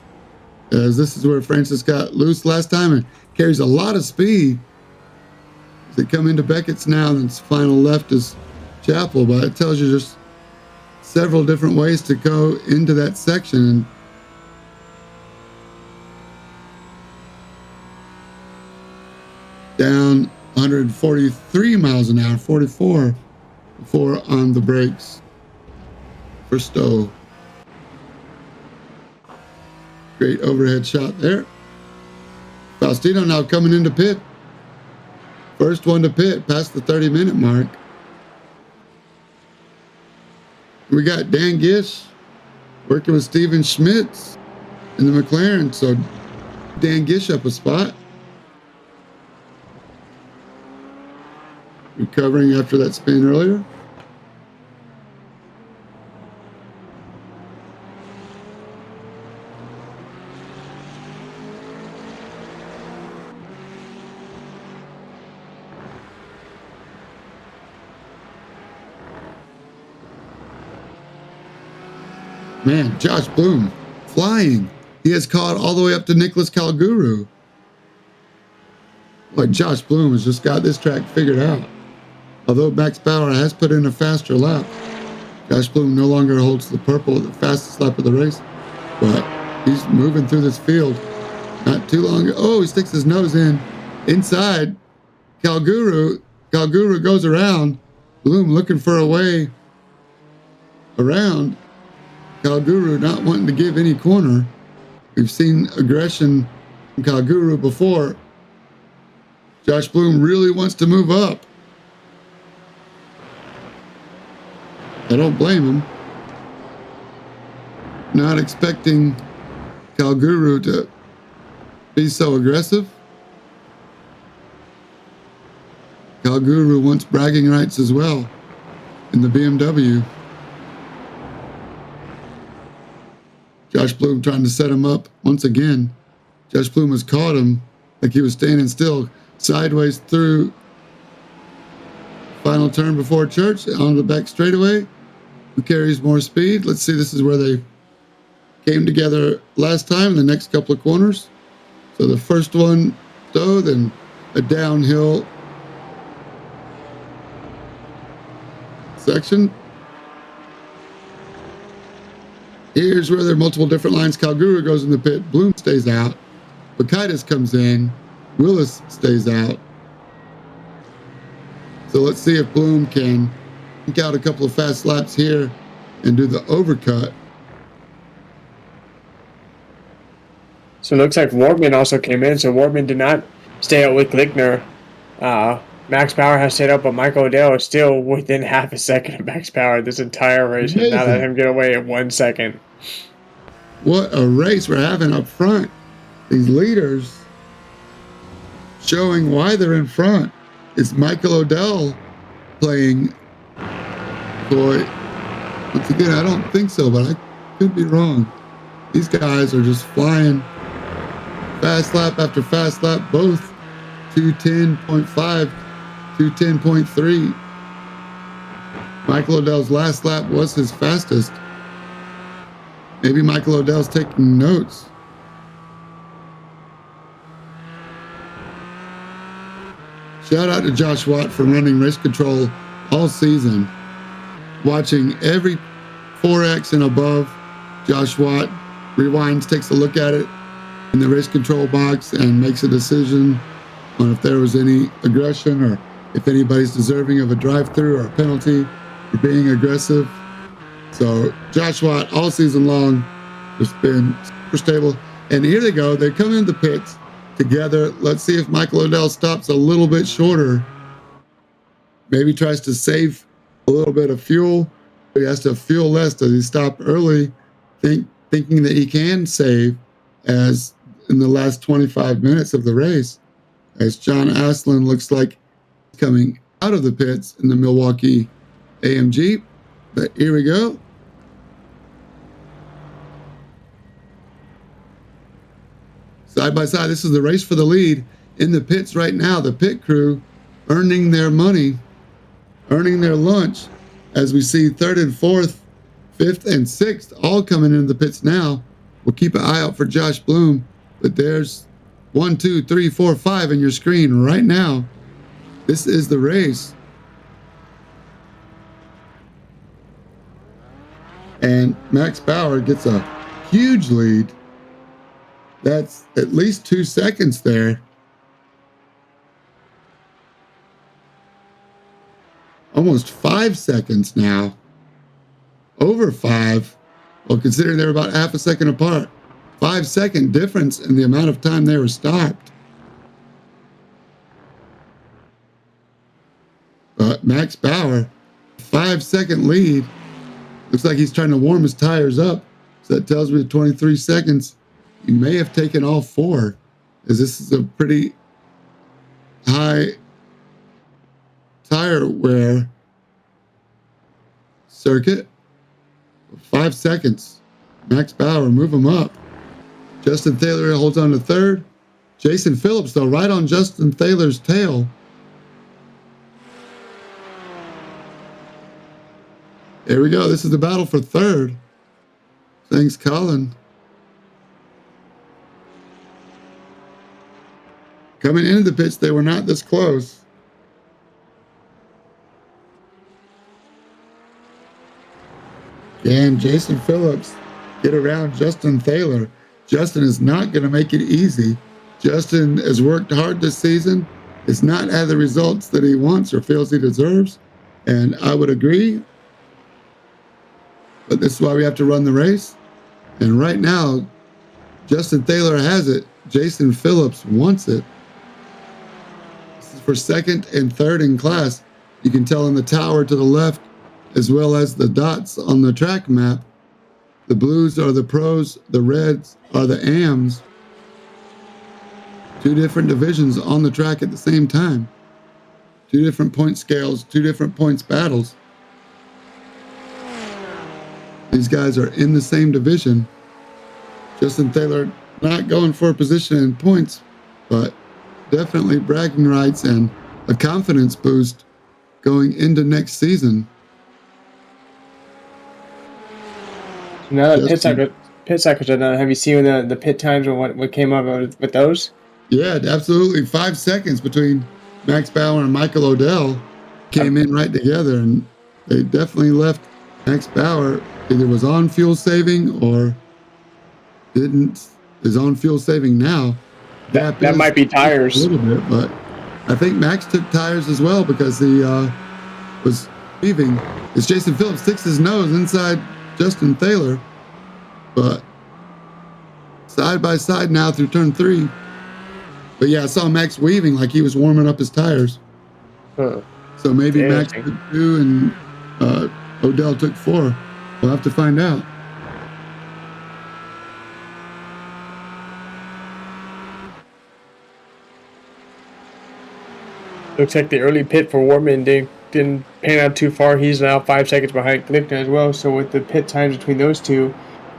[SPEAKER 1] as this is where Francis got loose last time and carries a lot of speed. As they come into Beckett's now, and its final left is Chapel, but it tells you just several different ways to go into that section. And down 143 miles an hour, 44 before on the brakes for Stowe. Great overhead shot there. Faustino now coming into pit. First one to pit, past the 30-minute mark. We got Dan Gish working with Steven Schmitz in the McLaren, so Dan Gish up a spot. Recovering after that spin earlier. Man, Josh Bloom flying. He has caught all the way up to Nicholas Calguru. Boy, Josh Bloom has just got this track figured out. Although Max Bauer has put in a faster lap, Josh Bloom no longer holds the purple, the fastest lap of the race, but he's moving through this field. Not too long ago. Oh, he sticks his nose in inside Calguru. Calguru goes around. Bloom looking for a way around. Calguru not wanting to give any corner. We've seen aggression from Calguru before. Josh Bloom really wants to move up. I don't blame him. Not expecting Calguru to be so aggressive. Calguru wants bragging rights as well in the BMW. Josh Bloom trying to set him up once again. Josh Bloom has caught him like he was standing still, sideways through final turn before church on the back straightaway. Who carries more speed? Let's see, this is where they came together last time, the next couple of corners. So the first one, Stowe, then a downhill section. Here's where there are multiple different lines. Calguru goes in the pit. Bloom stays out. Bacaitis comes in. Willis stays out. So let's see if Bloom can ink out a couple of fast laps here and do the overcut.
[SPEAKER 2] So it looks like Wardman also came in. So Wardman did not stay out with Glickner. Max Power has stayed up, but Michael O'Dell is still within half a second of Max Power this entire race. And not let him get away in 1 second.
[SPEAKER 1] What a race we're having up front. These leaders showing why they're in front. It's Michael O'Dell playing toy. Once again, I don't think so, but I could be wrong. These guys are just flying fast lap after fast lap, both 210.5, 210.3. Michael Odell's last lap was his fastest. Maybe Michael Odell's taking notes. Shout out to Josh Watt for running race control all season. Watching every 4X and above, Josh Watt rewinds, takes a look at it in the race control box and makes a decision on if there was any aggression or if anybody's deserving of a drive-through or a penalty for being aggressive. So Josh Watt all season long has been super stable. And here they go. They come into the pits together. Let's see if Michael Odell stops a little bit shorter. Maybe tries to save a little bit of fuel. He has to fuel less. Does he stop early, thinking that he can save as in the last 25 minutes of the race? As John Aslan looks like he's coming out of the pits in the Milwaukee AMG. But here we go. Side by side, this is the race for the lead in the pits right now. The pit crew earning their money, earning their lunch, as we see third and fourth, fifth and sixth all coming into the pits now. We'll keep an eye out for Josh Bloom, but there's 1, 2, 3, 4, 5 in your screen right now. This is the race. And Max Bauer gets a huge lead. That's at least 2 seconds there. Almost 5 seconds now. Over 5. Well, considering they were about half a second apart. 5-second difference in the amount of time they were stopped. But Max Bauer, 5-second lead. Looks like he's trying to warm his tires up. So that tells me 23 seconds. He may have taken all 4, as this is a pretty high tire wear circuit. 5 seconds. Max Bauer, move him up. Justin Thaler holds on to third. Jason Phillips, though, right on Justin Thaler's tail. Here we go. This is the battle for third. Thanks, Colin. Coming into the pits, they were not this close. Can Jason Phillips get around Justin Thaler? Justin is not going to make it easy. Justin has worked hard this season. It's not had the results that he wants or feels he deserves. And I would agree. But this is why we have to run the race. And right now, Justin Thaler has it. Jason Phillips wants it. This is for second and third in class. You can tell in the tower to the left, as well as the dots on the track map. The blues are the pros, the reds are the AMs. 2 different divisions on the track at the same time. 2 different point scales, 2 different points battles. These guys are in the same division. Justin Thaler not going for a position in points, but definitely bragging rights and a confidence boost going into next season.
[SPEAKER 2] Now the pit cycles are done. Have you seen the pit times or what came up with those?
[SPEAKER 1] Yeah, absolutely. 5 seconds between Max Bauer and Michael Odell came in right together, and they definitely left Max Bauer either was on fuel saving or is on fuel saving now.
[SPEAKER 2] That might be tires.
[SPEAKER 1] A little bit, but I think Max took tires as well because he was leaving. As Jason Phillips sticks his nose inside Justin Thaler, but side by side now through turn 3. But yeah, I saw Max weaving like he was warming up his tires.
[SPEAKER 2] Huh.
[SPEAKER 1] So maybe Max took 2 and Odell took 4. We'll have to find out.
[SPEAKER 2] Looks like the early pit for Warman, dude. didn't pan out too far. He's now 5 seconds behind Glickner as well. So with the pit times between those two,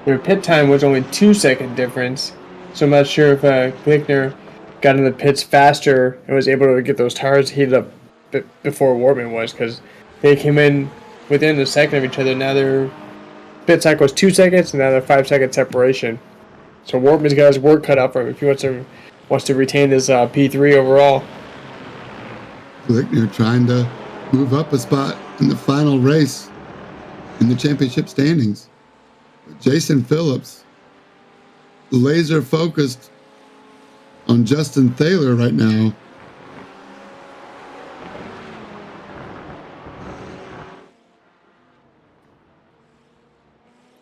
[SPEAKER 2] their pit time was only 2-second difference. So I'm not sure if Glickner got in the pits faster and was able to get those tires heated up before Wartman was, because they came in within a second of each other. Now their pit cycle was 2 seconds, and now they're 5 second separation. So Wartman's got his work cut out for him if he wants to retain this P3 overall.
[SPEAKER 1] Glickner trying to move up a spot in the final race in the championship standings. Jason Phillips, laser focused on Justin Thaler right now.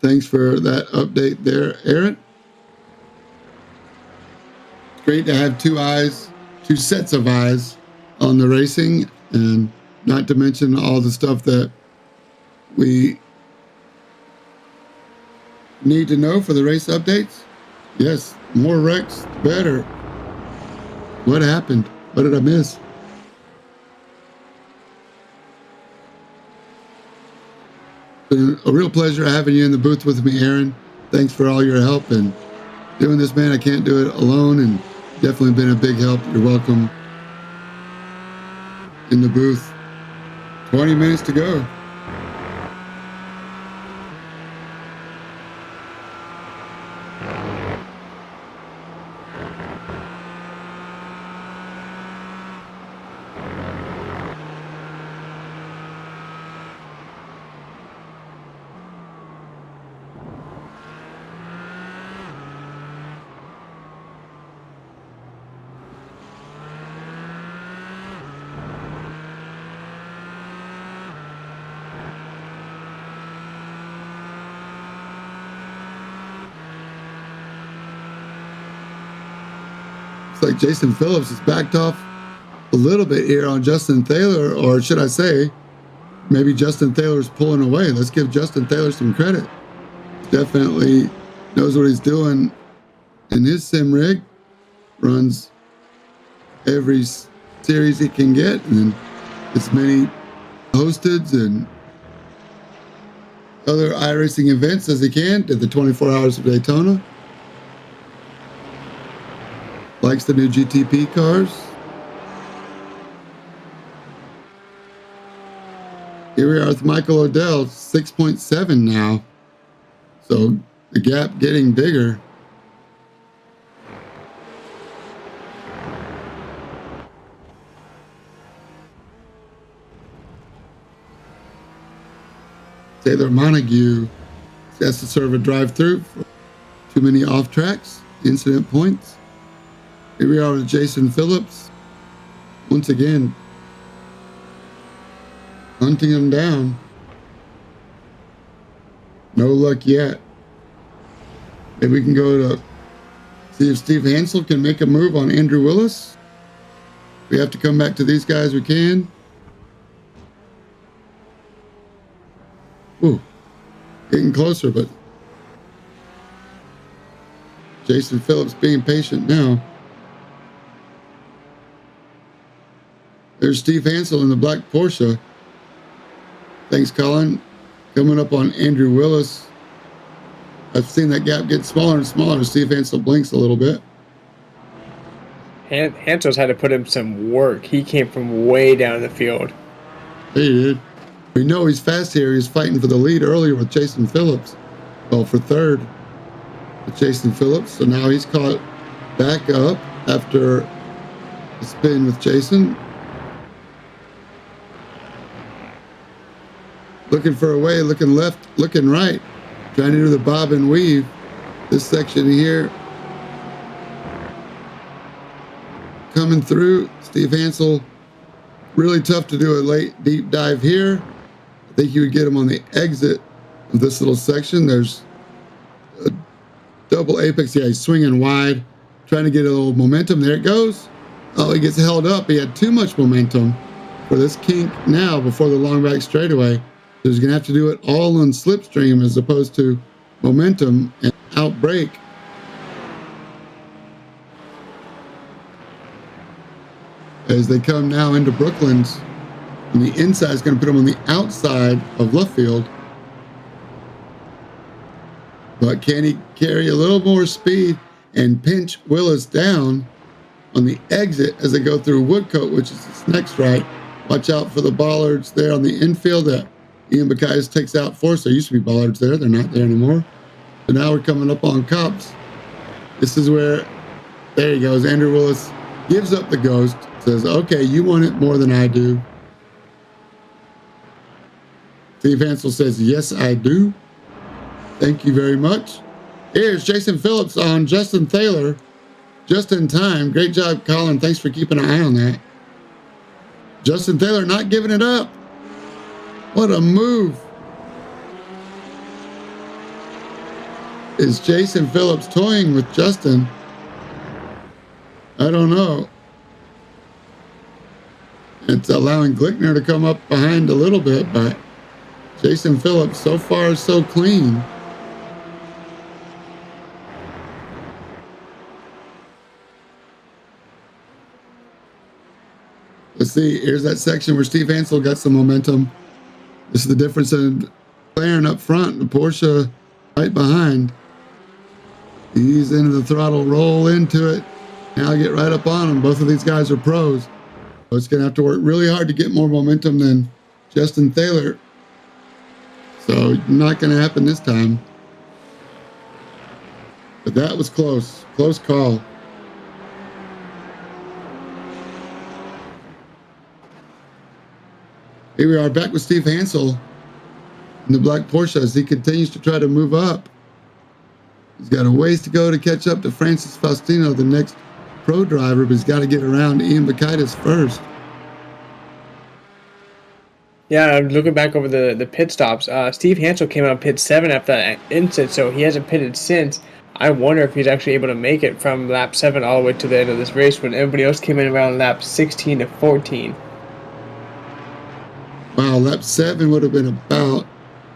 [SPEAKER 1] Thanks for that update there, Aaron. It's great to have two sets of eyes on the racing, and not to mention all the stuff that we need to know for the race updates. Yes, more wrecks, better. What happened? What did I miss? Been a real pleasure having you in the booth with me, Aaron. Thanks for all your help and doing this, man. I can't do it alone, and definitely been a big help. You're welcome in the booth. 20 minutes to go. Looks like Jason Phillips has backed off a little bit here on Justin Thaler, or should I say, maybe Justin Thaler's pulling away. Let's give Justin Thaler some credit. Definitely knows what he's doing in his sim rig. Runs every series he can get, and as many hosteds and other iRacing events as he can. Did the 24 Hours of Daytona. Likes the new GTP cars. Here we are with Michael Odell, 6.7 now. So the gap getting bigger. Taylor Montague has to serve a drive-through for too many off tracks, incident points. Here we are with Jason Phillips. Once again, hunting him down. No luck yet. Maybe we can go to see if Steve Hansel can make a move on Andrew Willis. If we have to come back to these guys, we can. Ooh, getting closer, but Jason Phillips being patient now. There's Steve Hansel in the black Porsche. Thanks, Colin. Coming up on Andrew Willis. I've seen that gap get smaller and smaller as Steve Hansel blinks a little bit.
[SPEAKER 2] Hansel's had to put in some work. He came from way down the field.
[SPEAKER 1] He did. We know he's fast here. He's fighting for the lead earlier with Jason Phillips. Well, for third with Jason Phillips. So now he's caught back up after a spin with Jason. Looking for a way, looking left, looking right. Trying to do the bob and weave. This section here. Coming through. Steve Hansel. Really tough to do a late deep dive here. I think you would get him on the exit of this little section. There's a double apex. Yeah, he's swinging wide. Trying to get a little momentum. There it goes. Oh, he gets held up. He had too much momentum for this kink now before the long back straightaway. So he's going to have to do it all on slipstream as opposed to momentum and outbrake. As they come now into Brooklands. On the inside, it's going to put him on the outside of left field. But can he carry a little more speed and pinch Willis down on the exit as they go through Woodcote, which is his next right? Watch out for the bollards there on the infield that Ian Bacchus takes out for us. There used to be bollards there. They're not there anymore. So now we're coming up on Copse. This is where, there he goes. Andrew Willis gives up the ghost, says, okay, you want it more than I do. Steve Hansel says, yes, I do. Thank you very much. Here's Jason Phillips on Justin Thaler. Just in time. Great job, Colin. Thanks for keeping an eye on that. Justin Thaler not giving it up. What a move. Is Jason Phillips toying with Justin? I don't know. It's allowing Glickner to come up behind a little bit, but Jason Phillips so far so clean. Let's see, here's that section where Steve Hansel got some momentum. This is the difference in McLaren up front, the Porsche right behind. Ease into the throttle, roll into it. Now get right up on them. Both of these guys are pros. So it's going to have to work really hard to get more momentum than Justin Thaler. So not going to happen this time. But that was close. Close call. Here we are back with Steve Hansel in the black Porsche as he continues to try to move up. He's got a ways to go to catch up to Francis Faustino, the next pro driver, but he's got to get around Ian Bacchus first.
[SPEAKER 2] Yeah, I'm looking back over the pit stops. Steve Hansel came out pit 7 after that incident, so he hasn't pitted since. I wonder if he's actually able to make it from lap 7 all the way to the end of this race when everybody else came in around lap 16 to 14.
[SPEAKER 1] Wow, lap 7 would have been about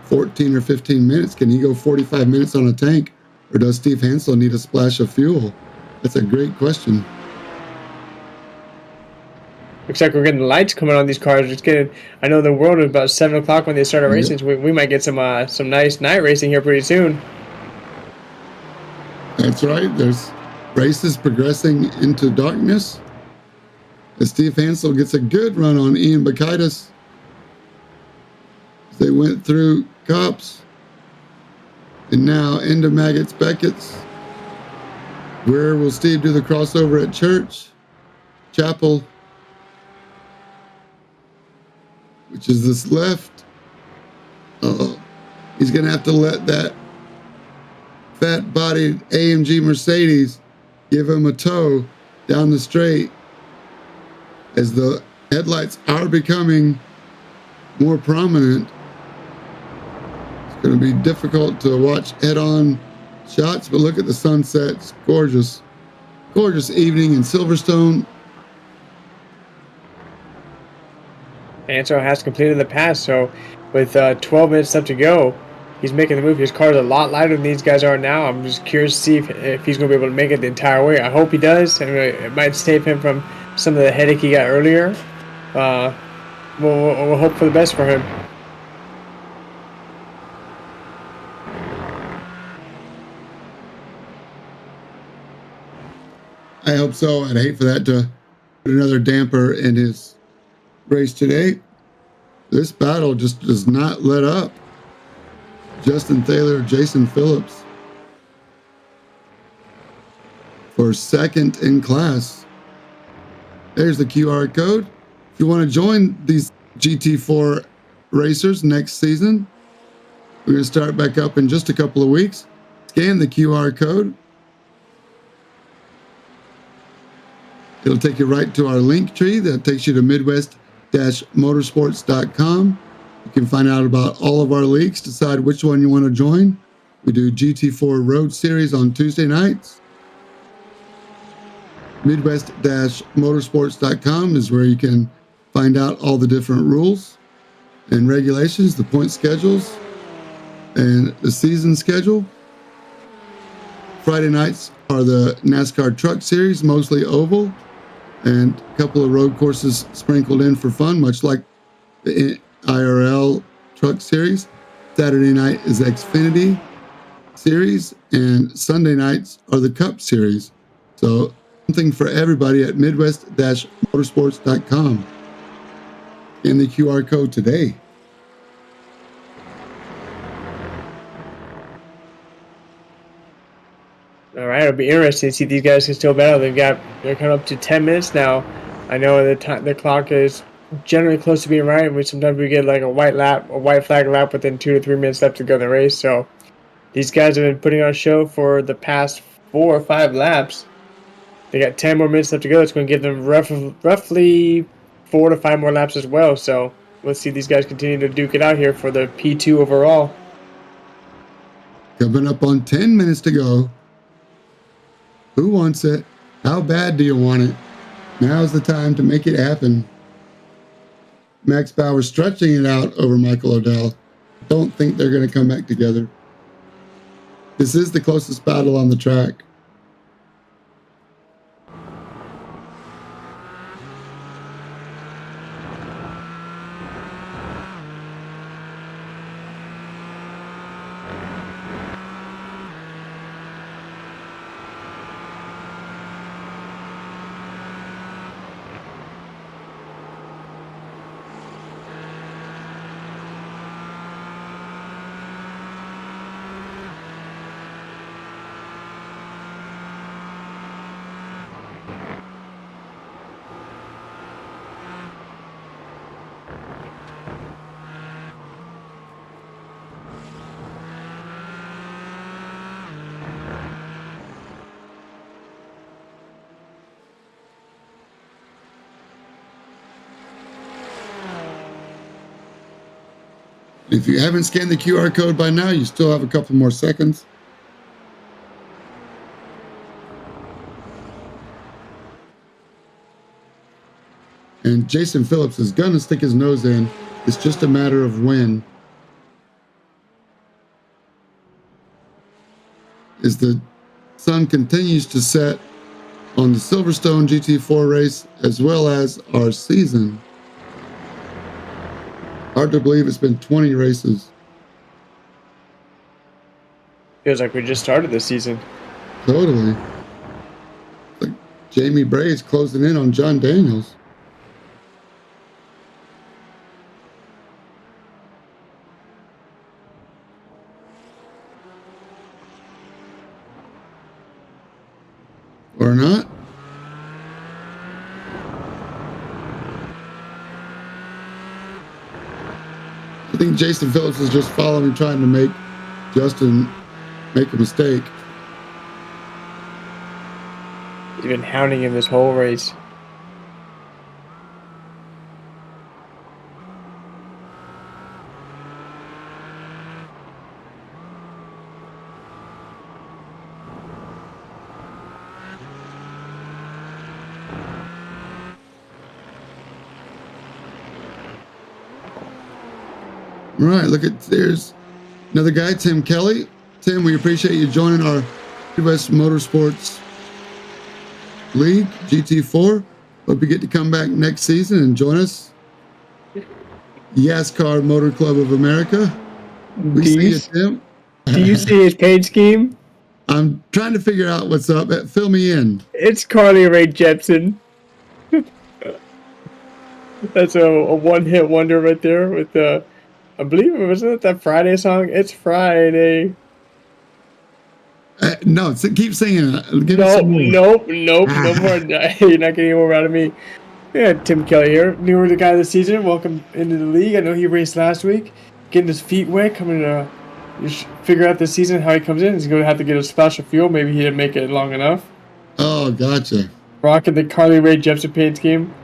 [SPEAKER 1] 14 or 15 minutes. Can he go 45 minutes on a tank? Or does Steve Hansel need a splash of fuel? That's a great question.
[SPEAKER 2] Looks like we're getting the lights coming on these cars. It's getting. I know the world is about 7 o'clock when they start racing. So we might get some nice night racing here pretty soon.
[SPEAKER 1] That's right. There's races progressing into darkness. As Steve Hansel gets a good run on Ian Bacchus. They went through Copse and now into Maggots Beckett's. Where will Steve do the crossover at Chapel, which is this left? He's going to have to let that fat-bodied AMG Mercedes give him a tow down the straight as the headlights are becoming more prominent. Going to be difficult to watch head-on shots, but look at the sunsets. Gorgeous, gorgeous evening in Silverstone.
[SPEAKER 2] Hansel has completed the pass, so with 12 minutes left to go, he's making the move. His car is a lot lighter than these guys are now. I'm just curious to see if he's going to be able to make it the entire way. I hope he does. I mean, it might save him from some of the headache he got earlier. We'll hope for the best for him.
[SPEAKER 1] I hope so. I'd hate for that to put another damper in his race today. This battle just does not let up. Justin Thaler, Jason Phillips for second in class. There's the QR code. If you want to join these GT4 racers next season, we're going to start back up in just a couple of weeks. Scan the QR code. It'll take you right to our link tree that takes you to midwest-motorsports.com. You can find out about all of our leagues, decide which one you want to join. We do GT4 Road Series on Tuesday nights. Midwest-motorsports.com is where you can find out all the different rules and regulations, the point schedules, and the season schedule. Friday nights are the NASCAR Truck Series, mostly oval, and a couple of road courses sprinkled in for fun, much like the IRL Truck Series. Saturday night is Xfinity Series, and Sunday nights are the Cup Series. So something for everybody at midwest-motorsports.com. Scan the QR code today.
[SPEAKER 2] All right, it'll be interesting to see if these guys can still battle. They're coming up to 10 minutes now. I know the clock is generally close to being right. Sometimes we get like a white flag lap within 2 to 3 minutes left to go in the race. So these guys have been putting on a show for the past 4 or 5 laps. They got 10 more minutes left to go. It's going to give them roughly 4 to 5 more laps as well. So let's see these guys continue to duke it out here for the P2 overall.
[SPEAKER 1] Coming up on 10 minutes to go. Who wants it? How bad do you want it? Now's the time to make it happen. Max Bauer stretching it out over Michael O'Dell. Don't think they're going to come back together. This is the closest battle on the track. If you haven't scanned the QR code by now, you still have a couple more seconds. And Jason Phillips is going to stick his nose in. It's just a matter of when. As the sun continues to set on the Silverstone GT4 race, as well as our season. Hard to believe it's been 20 races.
[SPEAKER 2] Feels like we just started this season.
[SPEAKER 1] Totally. Like Jamie Bray is closing in on John Daniels. Or not. I think Jason Phillips is just following, trying to make Justin make a mistake.
[SPEAKER 2] He's been hounding him this whole race.
[SPEAKER 1] All right, there's another guy, Tim Kelly. Tim, we appreciate you joining our Midwest Motorsports League, GT4. Hope you get to come back next season and join us. YASCAR Motor Club of America. We see you, Tim.
[SPEAKER 2] Do you see his paid scheme?
[SPEAKER 1] I'm trying to figure out what's up. Fill me in.
[SPEAKER 2] It's Carly Rae Jepsen. That's a one-hit wonder right there with the... I believe it wasn't that Friday song. It's Friday.
[SPEAKER 1] No, keep singing it.
[SPEAKER 2] Nope. No more. You're not getting more out of me. Yeah, Tim Kelly here, newer the guy of the season. Welcome into the league. I know he raced last week, getting his feet wet, coming to figure out this season how he comes in. He's going to have to get a splash of fuel. Maybe he didn't make it long enough.
[SPEAKER 1] Oh, gotcha.
[SPEAKER 2] Rocking the Carly Rae Jepsen paid scheme.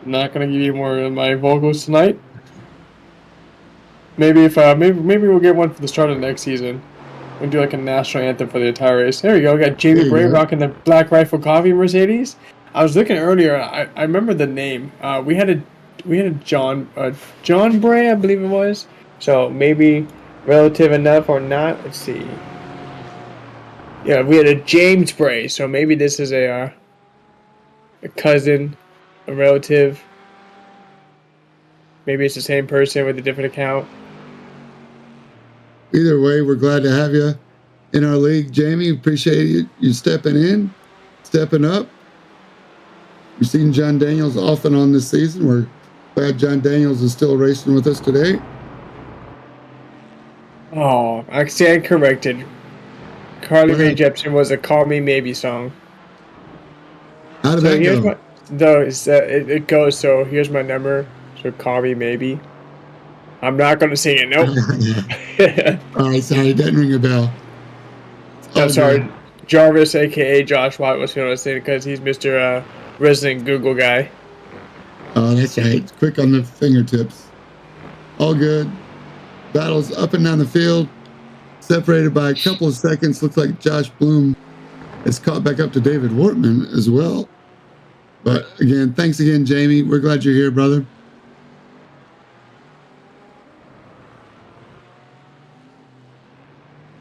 [SPEAKER 2] Not going to give you more of my vocals tonight. Maybe maybe we'll get one for the start of the next season. We'll do like a national anthem for the entire race. There we go. We got Jamie Bray rocking the Black Rifle Coffee Mercedes. I was looking earlier. I remember the name. We had a John Bray, I believe it was. So maybe relative enough or not. Let's see. Yeah, we had a James Bray. So maybe this is a cousin, a relative. Maybe it's the same person with a different account.
[SPEAKER 1] Either way, we're glad to have you in our league, Jamie. Appreciate you stepping in, stepping up. We've seen John Daniels off and on this season. We're glad John Daniels is still racing with us today.
[SPEAKER 2] Oh, I stand corrected. Carly Rae Jepsen was a "Call Me Maybe" song.
[SPEAKER 1] How did that go?
[SPEAKER 2] It goes, so here's my number, so call me maybe. I'm not going to sing it, nope.
[SPEAKER 1] All right, sorry, didn't ring a bell.
[SPEAKER 2] I'm sorry, Jarvis, a.k.a. Josh Watt, was going to sing it because he's Mr. Resident Google guy.
[SPEAKER 1] Oh, that's right. Quick on the fingertips. All good. Battles up and down the field, separated by a couple of seconds. Looks like Josh Bloom has caught back up to David Wortman as well. But again, thanks again, Jamie. We're glad you're here, brother.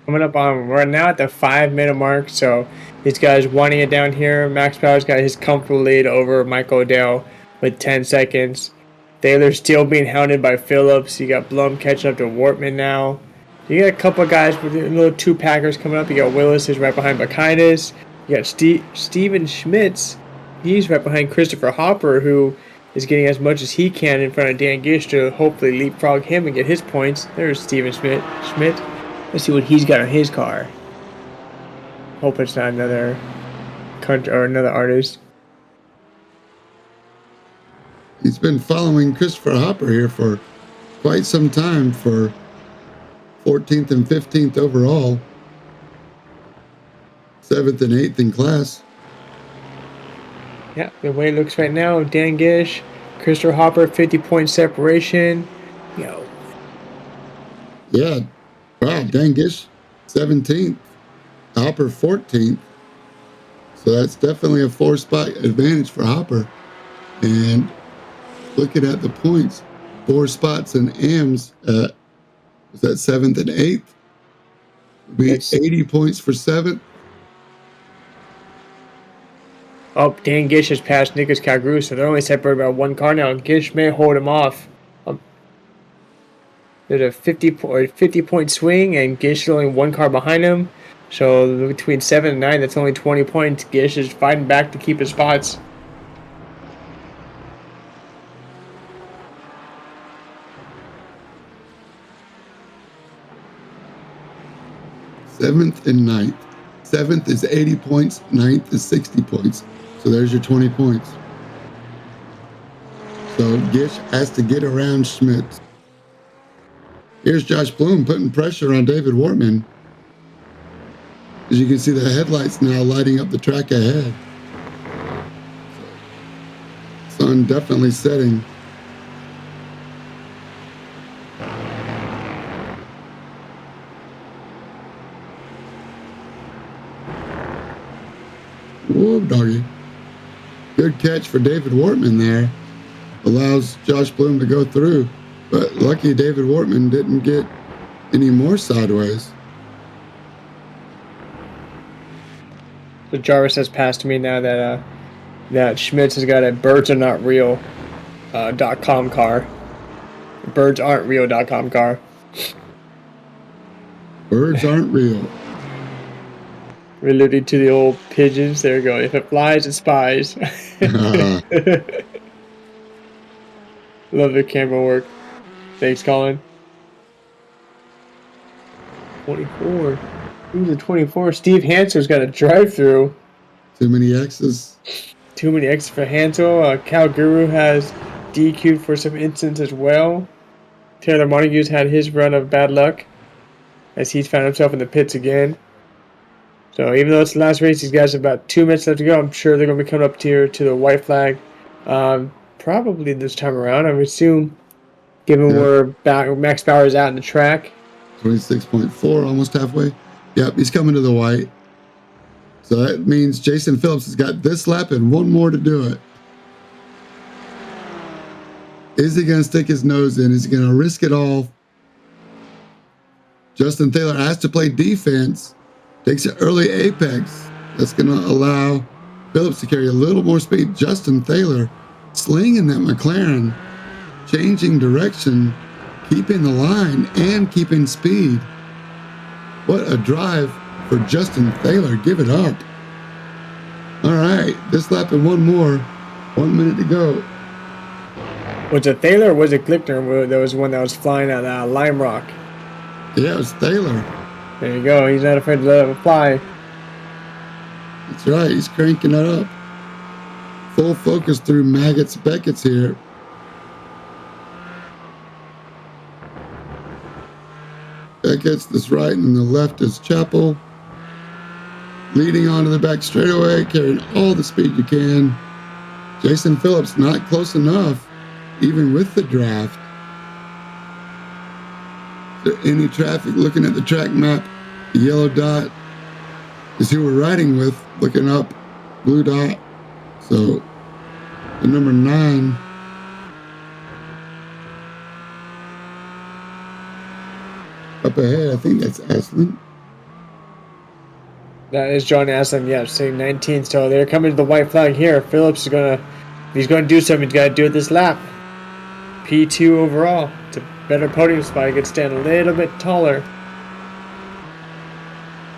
[SPEAKER 2] Coming up on, we're now at the 5-minute mark, so these guys wanting it down here. Max Power's got his comfortable lead over Michael O'Dell with 10 seconds. Thaler's still being hounded by Phillips. You got Blum catching up to Wortman now. You got a couple of guys with little two packers coming up. You got Willis, who's right behind Bacchides. You got Steven Schmitz. He's right behind Christopher Hopper, who is getting as much as he can in front of Dan Gish to hopefully leapfrog him and get his points. There's Steven Schmidt. Let's see what he's got on his car. Hope it's not another country or another artist.
[SPEAKER 1] He's been following Christopher Hopper here for quite some time for 14th and 15th overall. 7th and 8th in class.
[SPEAKER 2] Yeah, the way it looks right now, Dan Gish, Christopher Hopper, 50-point separation. Yo.
[SPEAKER 1] Yeah. Wow, Dan Gish, 17th. Hopper, 14th. So that's definitely a 4-spot advantage for Hopper. And looking at the points, 4 spots in AMS at, was that 7th and 8th? Would be 80 points for 7th.
[SPEAKER 2] Oh, Dan Gish has passed Nicholas Calgrew, so they're only separated by 1 car now. Gish may hold him off. There's a 50-point swing, and Gish is only 1 car behind him. So between 7 and 9, that's only 20 points. Gish is fighting back to keep his spots.
[SPEAKER 1] Seventh and 9th. 7th is 80 points, 9th is 60 points. So there's your 20 points. So Gish has to get around Schmitz. Here's Josh Bloom putting pressure on David Wortman. As you can see, the headlights now lighting up the track ahead. Sun definitely setting. Whoa, doggy. Good catch for David Wortman there. Allows Josh Bloom to go through. But lucky David Wortman didn't get any more sideways.
[SPEAKER 2] So Jarvis has passed me now that Schmitz has got a birds-are-not-real.com car. Birds-aren't-real.com car.
[SPEAKER 1] Birds aren't real.
[SPEAKER 2] Related to the old pigeons. There we go. If it flies, it spies. Love the camera work. Thanks, Colin. 24. Who's a 24? Steve Hansel's got a drive-through.
[SPEAKER 1] Too many X's.
[SPEAKER 2] Too many X's for Hansel. Cal Guru has DQ'd for some incidents as well. Taylor Montague's had his run of bad luck as he's found himself in the pits again. So even though it's the last race, these guys have about 2 minutes left to go. I'm sure they're going to be coming up here to the white flag probably this time around, I would assume, given where Max Power is out in the track.
[SPEAKER 1] 26.4, almost halfway. Yep, he's coming to the white. So that means Jason Phillips has got this lap and 1 more to do it. Is he going to stick his nose in? Is he going to risk it all? Justin Thaler has to play defense. Takes an early apex. That's going to allow Phillips to carry a little more speed. Justin Thaler slinging that McLaren. changing direction, keeping the line, and keeping speed. What a drive for Justin Thaler. Give it up. All right, this lap and one more. 1 minute to go.
[SPEAKER 2] Was it Thaler or was it Glickner? There was one that was flying at Lime Rock.
[SPEAKER 1] Yeah, it was Thaler.
[SPEAKER 2] There you go. He's not afraid to let it fly.
[SPEAKER 1] That's right. He's cranking it up. Full focus through Beckett's here. Beckett's this right, and the left is Chapel. Leading onto the back straightaway, carrying all the speed you can. Jason Phillips not close enough, even with the draft. Is there any traffic? Looking at the track map, the yellow dot is who we're riding with. Looking up, blue dot. So the number 9. Up ahead, I think that's Aslan.
[SPEAKER 2] That is John Aslan, yeah, saying 19th. So they're coming to the white flag here. Phillips is he's gonna do something. He's gotta do it this lap. P2 overall. It's a better podium spot. He could stand a little bit taller.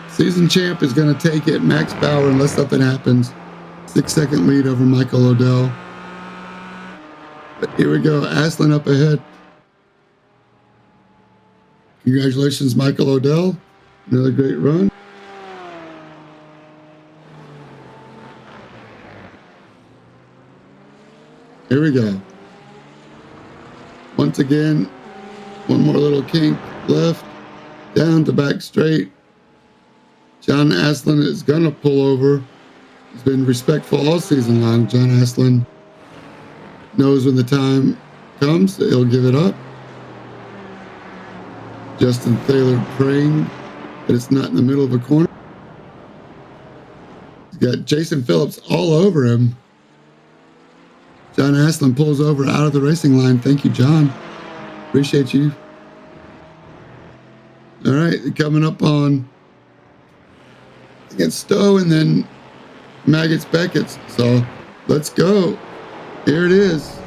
[SPEAKER 1] Season champ is gonna take it. Max Bauer, unless something happens. 6-second lead over Michael Odell. But here we go. Aslan up ahead. Congratulations, Michael Odell. Another great run. Here we go. Once again, one more little kink left, down to back straight. John Aslan is gonna pull over. He's been respectful all season long. John Aslan knows when the time comes, he'll give it up. Justin Thaler praying that it's not in the middle of a corner. He's got Jason Phillips all over him. John Aslan pulls over out of the racing line. Thank you, John. Appreciate you. All right, coming up on against Stowe and then Maggots Beckett's. So let's go. Here it is.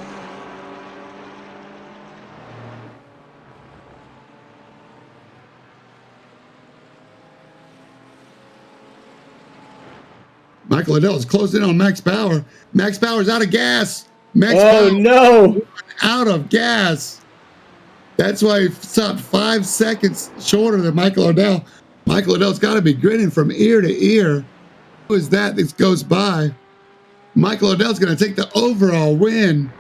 [SPEAKER 1] Michael Odell is closed in on Max Bauer. Max Bauer's out of gas.
[SPEAKER 2] No!
[SPEAKER 1] Out of gas. That's why he stopped 5 seconds shorter than Michael Odell. Michael Odell's got to be grinning from ear to ear. Who is that goes by? Michael Odell's going to take the overall win.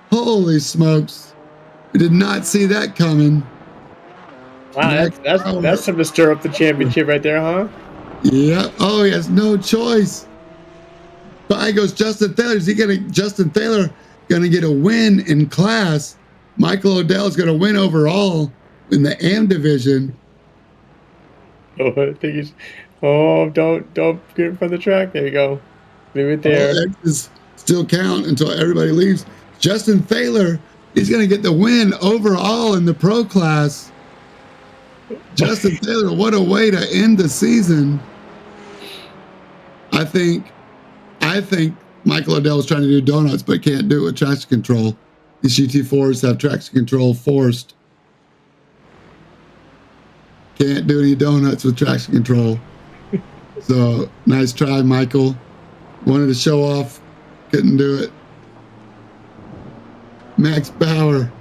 [SPEAKER 1] Holy smokes. We did not see that coming.
[SPEAKER 2] Wow, that's something to stir up the championship right there, huh?
[SPEAKER 1] Yeah. Oh, he has no choice. By goes Justin Thaler. Justin Thaler gonna get a win in class. Michael Odell is gonna win overall in the AM division.
[SPEAKER 2] Oh, I think he's. Oh, don't get in front of the track. There you go. Leave it there.
[SPEAKER 1] All X's still count until everybody leaves. Justin Thaler, he's gonna get the win overall in the pro class. Justin Thaler, what a way to end the season. I think Michael Odell is trying to do donuts, but can't do it with traction control. These GT4s have traction control forced. Can't do any donuts with traction control. So, nice try, Michael. Wanted to show off, couldn't do it. Max Bauer.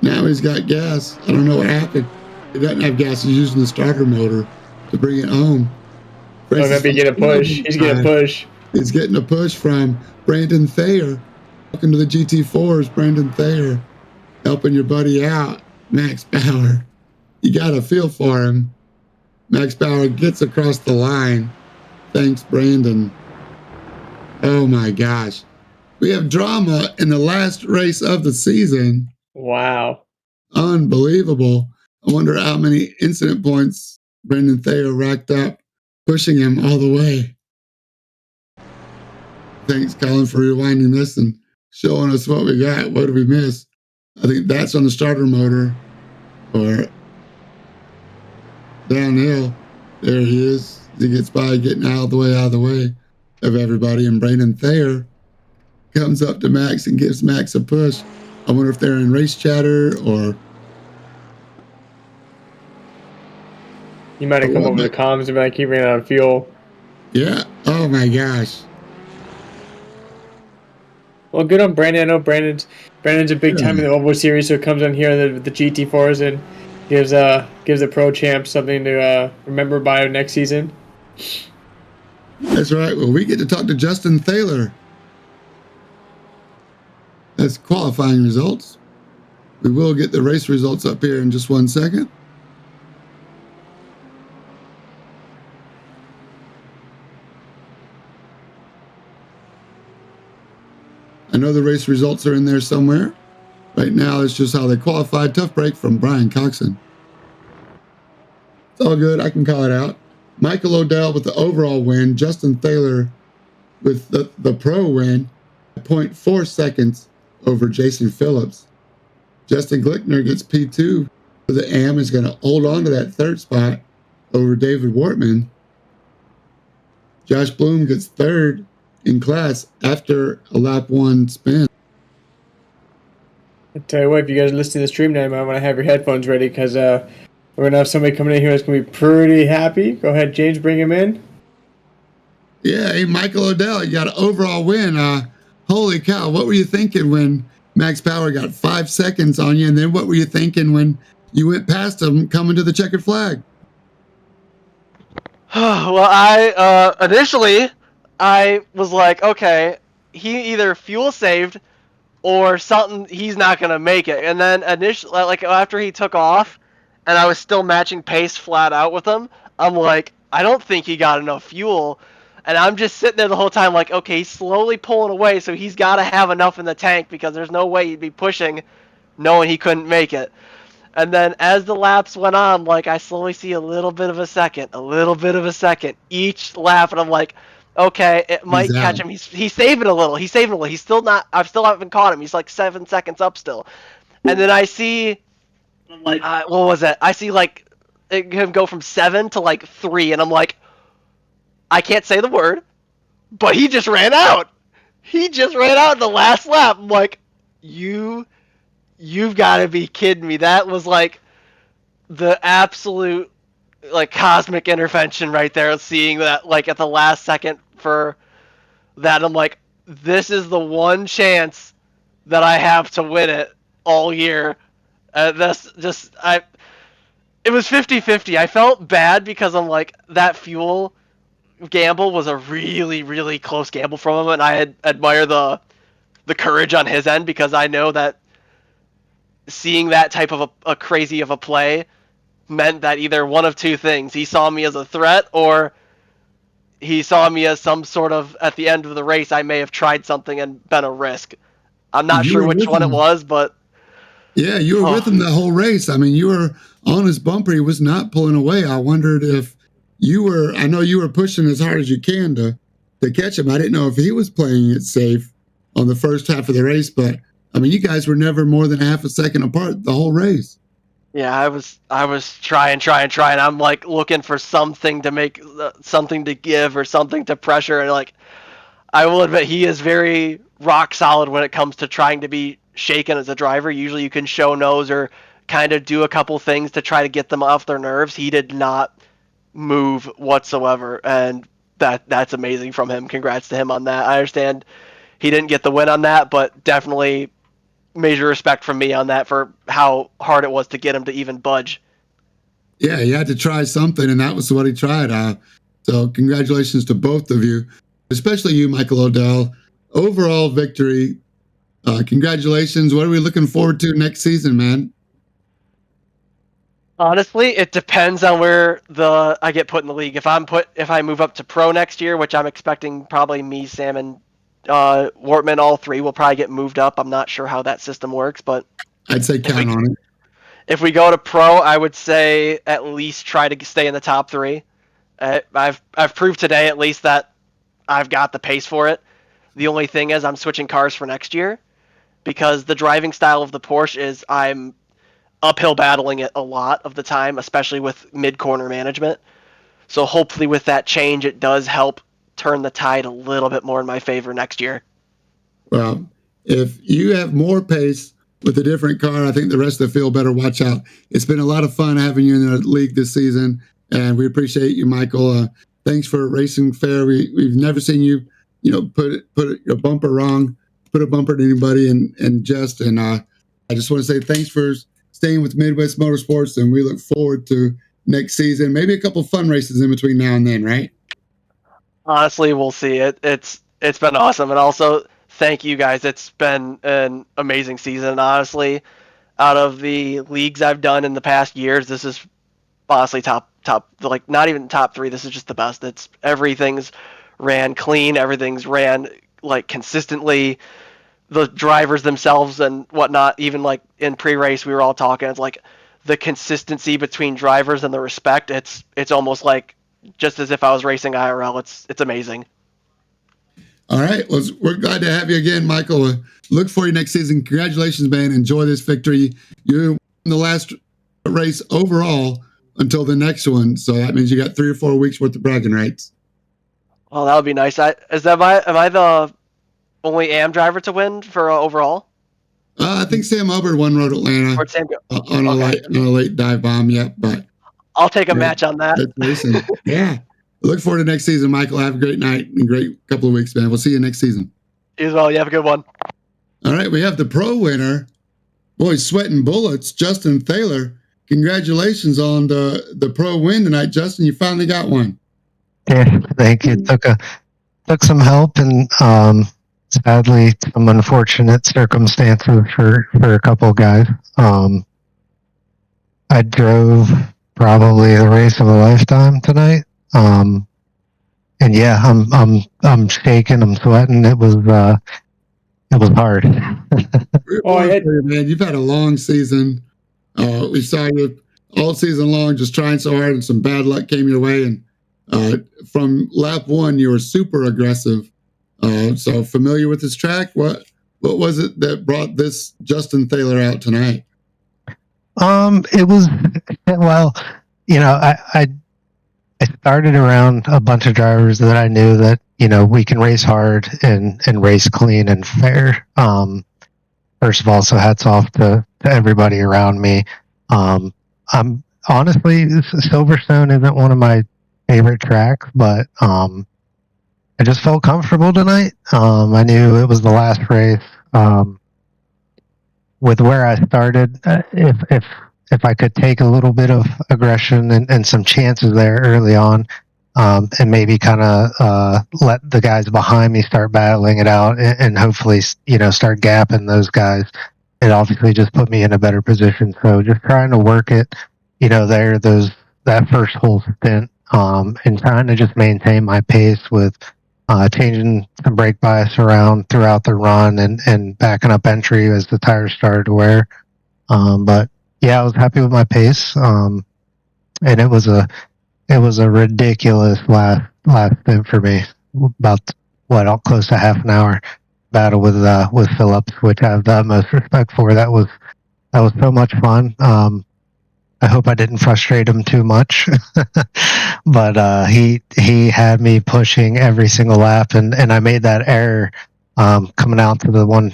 [SPEAKER 1] Now he's got gas. I don't know what happened. He doesn't have gas. He's using the starter motor to bring it home.
[SPEAKER 2] Maybe get a push. He's getting a push.
[SPEAKER 1] He's getting a push from Brandon Thayer. Welcome to the GT4s, Brandon Thayer. Helping your buddy out, Max Bauer. You got a feel for him. Max Bauer gets across the line. Thanks, Brandon. Oh my gosh. We have drama in the last race of the season.
[SPEAKER 2] Wow.
[SPEAKER 1] Unbelievable. I wonder how many incident points Brandon Thayer racked up, pushing him all the way. Thanks, Colin, for rewinding this and showing us what we got. What did we miss? I think that's on the starter motor or downhill. There he is. He gets by, getting out of the way of everybody. And Brandon Thayer comes up to Max and gives Max a push. I wonder if they're in race chatter or...
[SPEAKER 2] You might have come over the comms and be like, he ran out of fuel.
[SPEAKER 1] Yeah. Oh my gosh.
[SPEAKER 2] Well, good on Brandon. I know Brandon's a big time in the Oval Series, so it comes on here the GT4s and gives the pro champs something to remember by next season.
[SPEAKER 1] That's right. Well, we get to talk to Justin Thaler. That's qualifying results. We will get the race results up here in just 1 second. I know the race results are in there somewhere. Right now, it's just how they qualified. Tough break from Brian Coxon. It's all good. I can call it out. Michael Odell with the overall win. Justin Thaler with the pro win. 0.4 seconds over Jason Phillips. Justin Glickner gets P2. The AM is going to hold on to that third spot over David Wortman. Josh Bloom gets third in class after a lap 1 spin.
[SPEAKER 2] I tell you what, if you guys are listening to the stream now, you might want to have your headphones ready because we're going to have somebody coming in here that's going to be pretty happy. Go ahead, James, bring him in.
[SPEAKER 1] Yeah, hey, Michael Odell, you got an overall win. Holy cow, what were you thinking when Max Power got 5 seconds on you? And then what were you thinking when you went past him coming to the checkered flag?
[SPEAKER 4] Well, I initially I was like, okay, he either fuel saved or something, he's not gonna make it. And then initially, like after he took off, and I was still matching pace flat out with him, I'm like, I don't think he got enough fuel. And I'm just sitting there the whole time like, okay, he's slowly pulling away, so he's got to have enough in the tank because there's no way he'd be pushing knowing he couldn't make it. And then as the laps went on, like I slowly see a little bit of a second each lap, and I'm like, okay, it might catch him. He's saving a little. He's still not. I still haven't caught him. He's like 7 seconds up still. And then I see, like, what was it? I see like him go from 7 to like 3, and I'm like, I can't say the word, but he just ran out. He just ran out in the last lap. I'm like, you've got to be kidding me. That was like the absolute like cosmic intervention right there. Seeing that like at the last second for that, I'm like, this is the one chance that I have to win it all year. That's just it was 50-50. I felt bad because I'm like, that fuel gamble was a really, really close gamble from him, and I admire the courage on his end because I know that seeing that type of a crazy of a play meant that either one of two things: he saw me as a threat, or he saw me as some sort of, at the end of the race, I may have tried something and been a risk. I'm not sure which one it was, but
[SPEAKER 1] yeah, you were with him the whole race. I mean, you were on his bumper. He was not pulling away. I wondered if you were, I know you were pushing as hard as you can to catch him. I didn't know if he was playing it safe on the first half of the race, but I mean, you guys were never more than half a second apart the whole race.
[SPEAKER 4] Yeah, I was trying. I'm like looking for something to make, something to give or something to pressure, and like, I will admit he is very rock solid when it comes to trying to be shaken as a driver. Usually you can show nose or kind of do a couple things to try to get them off their nerves. He did not move whatsoever, and that's amazing from him. Congrats to him on that. I understand he didn't get the win on that, but definitely major respect from me on that for how hard it was to get him to even budge.
[SPEAKER 1] Yeah, he had to try something, and that was what he tried. So congratulations to both of you, especially you, Michael Odell. Overall victory. Congratulations. What are we looking forward to next season, man?
[SPEAKER 4] Honestly, it depends on where I get put in the league. If I move up to pro next year, which I'm expecting, probably me, Sam, and Wortman, all three will probably get moved up. I'm not sure how that system works, but
[SPEAKER 1] I'd say count on it.
[SPEAKER 4] If we go to pro, I would say at least try to stay in the top 3. I've proved today at least that I've got the pace for it. The only thing is I'm switching cars for next year because the driving style of the Porsche is I'm uphill battling it a lot of the time, especially with mid-corner management. So hopefully with that change, it does help turn the tide a little bit more in my favor next year.
[SPEAKER 1] Well, if you have more pace with a different car, I think the rest of the field better watch out. It's been a lot of fun having you in the league this season, and we appreciate you, Michael. Thanks for racing fair. We've never seen you, put a bumper wrong, put a bumper to anybody, and just. And I just want to say thanks for staying with Midwest Motorsports, and we look forward to next season. Maybe a couple fun races in between now and then, right?
[SPEAKER 4] Honestly, we'll see. It's been awesome, and also thank you guys. It's been an amazing season. Honestly, out of the leagues I've done in the past years, this is honestly top, like not even top 3. This is just the best. It's everything's ran clean, everything's ran like consistently. The drivers themselves and whatnot, even like in pre-race, we were all talking. It's like the consistency between drivers and the respect. It's almost like just as if I was racing IRL. It's amazing.
[SPEAKER 1] All right. Well, we're glad to have you again, Michael. Look for you next season. Congratulations, man. Enjoy this victory. You're in the last race overall until the next one. So that means you got 3 or 4 weeks worth of bragging rights.
[SPEAKER 4] Oh, that would be nice. Am I the only AM driver to win for overall?
[SPEAKER 1] I think Sam Hubbard won Road Atlanta
[SPEAKER 4] Or Sam?
[SPEAKER 1] on a late dive bomb. Yeah, but
[SPEAKER 4] I'll take a match on that.
[SPEAKER 1] that's racing. Yeah. Look forward to next season, Michael. Have a great night and great couple of weeks, man. We'll see you next season.
[SPEAKER 4] You as well. You have a good one.
[SPEAKER 1] All right, we have the pro winner. Boy, sweating bullets, Justin Thaler. Congratulations on the pro win tonight, Justin. You finally got one.
[SPEAKER 5] Yeah, thank you. Took some help and sadly some unfortunate circumstances for a couple of guys. I drove probably the race of a lifetime tonight. And yeah, I'm shaking, I'm sweating. It was hard.
[SPEAKER 1] Man, you've had a long season. We saw you all season long just trying so hard, and some bad luck came your way. And from lap 1, you were super aggressive. So familiar with this track? What was it that brought this Justin Thaler out tonight?
[SPEAKER 5] It was, well, I started around a bunch of drivers that I knew that, we can race hard and race clean and fair. First of all, so hats off to everybody around me. I'm honestly, Silverstone isn't one of my favorite tracks, but I just felt comfortable tonight. I knew it was the last race. With where I started, if I could take a little bit of aggression and some chances there early on, and maybe kind of let the guys behind me start battling it out and hopefully, start gapping those guys, it obviously just put me in a better position. So just trying to work it, that first whole stint, and trying to just maintain my pace with changing some brake bias around throughout the run and backing up entry as the tires started to wear. But yeah, I was happy with my pace. And it was a ridiculous last stint for me. About close to half an hour battle with Phillips, which I have the utmost respect for. That was so much fun. I hope I didn't frustrate him too much, but he had me pushing every single lap, and I made that error coming out to the one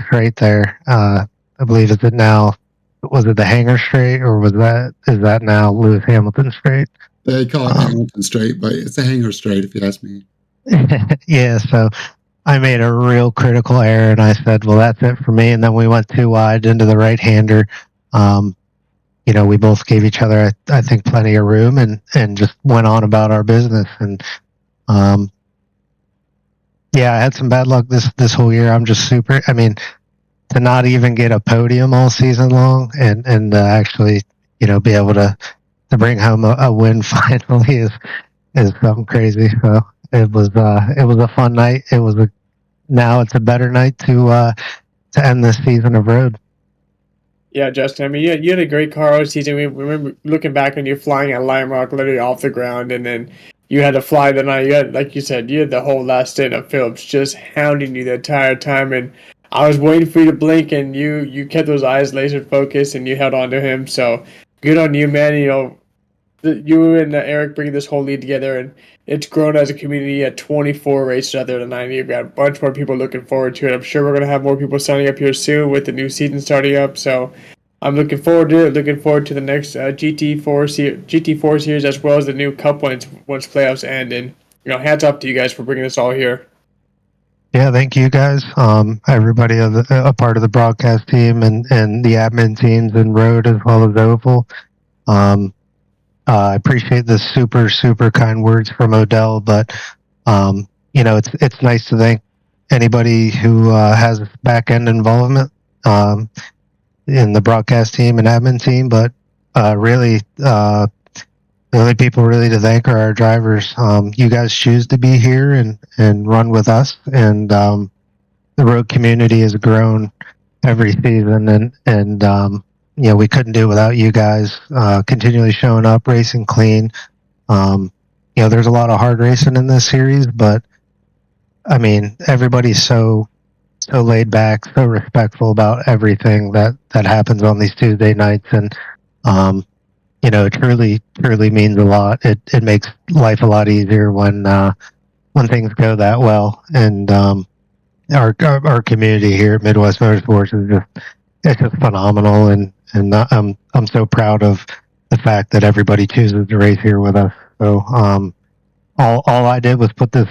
[SPEAKER 5] straight there. I believe was it the Hangar Straight, or is that now Lewis Hamilton Straight?
[SPEAKER 1] They call it Hamilton Straight, but it's a Hangar Straight if you ask me.
[SPEAKER 5] Yeah, so I made a real critical error, and I said, well, that's it for me. And then we went too wide into the right-hander. We both gave each other, I think, plenty of room and just went on about our business. And yeah, I had some bad luck this whole year. I'm just super. I mean, to not even get a podium all season long and actually, be able to bring home a win finally is something crazy. So it was a fun night. Now it's a better night to end this season of road.
[SPEAKER 2] Yeah, Justin. I mean, you had a great car all season. We remember looking back on you flying at Lime Rock, literally off the ground, and then you had to fly the night. You had, like you said, you had the whole last stint of Phillips just hounding you the entire time, and I was waiting for you to blink, and you kept those eyes laser focused, and you held on to him. So good on you, man. you and Eric bringing this whole league together, and it's grown as a community at 24 races out there tonight. You've got a bunch more people looking forward to it. I'm sure we're going to have more people signing up here soon with the new season starting up. So I'm looking forward to it. Looking forward to the next GT4 series, as well as the new Cup once playoffs end. And hats off to you guys for bringing this all here.
[SPEAKER 5] Yeah, thank you guys. Everybody a part of the broadcast team and the admin teams and road as well as oval. I appreciate the super kind words from Odell, but it's nice to thank anybody who has back end involvement in the broadcast team and admin team. But really, the only people really to thank are our drivers. You guys choose to be here and run with us, and the road community has grown every season, and we couldn't do it without you guys continually showing up, racing clean. There's a lot of hard racing in this series, but I mean, everybody's so laid back, so respectful about everything that happens on these Tuesday nights, and it truly means a lot. It makes life a lot easier when things go that well, and our community here at Midwest Motorsports is just phenomenal, and I'm so proud of the fact that everybody chooses to race here with us. So all I did was put this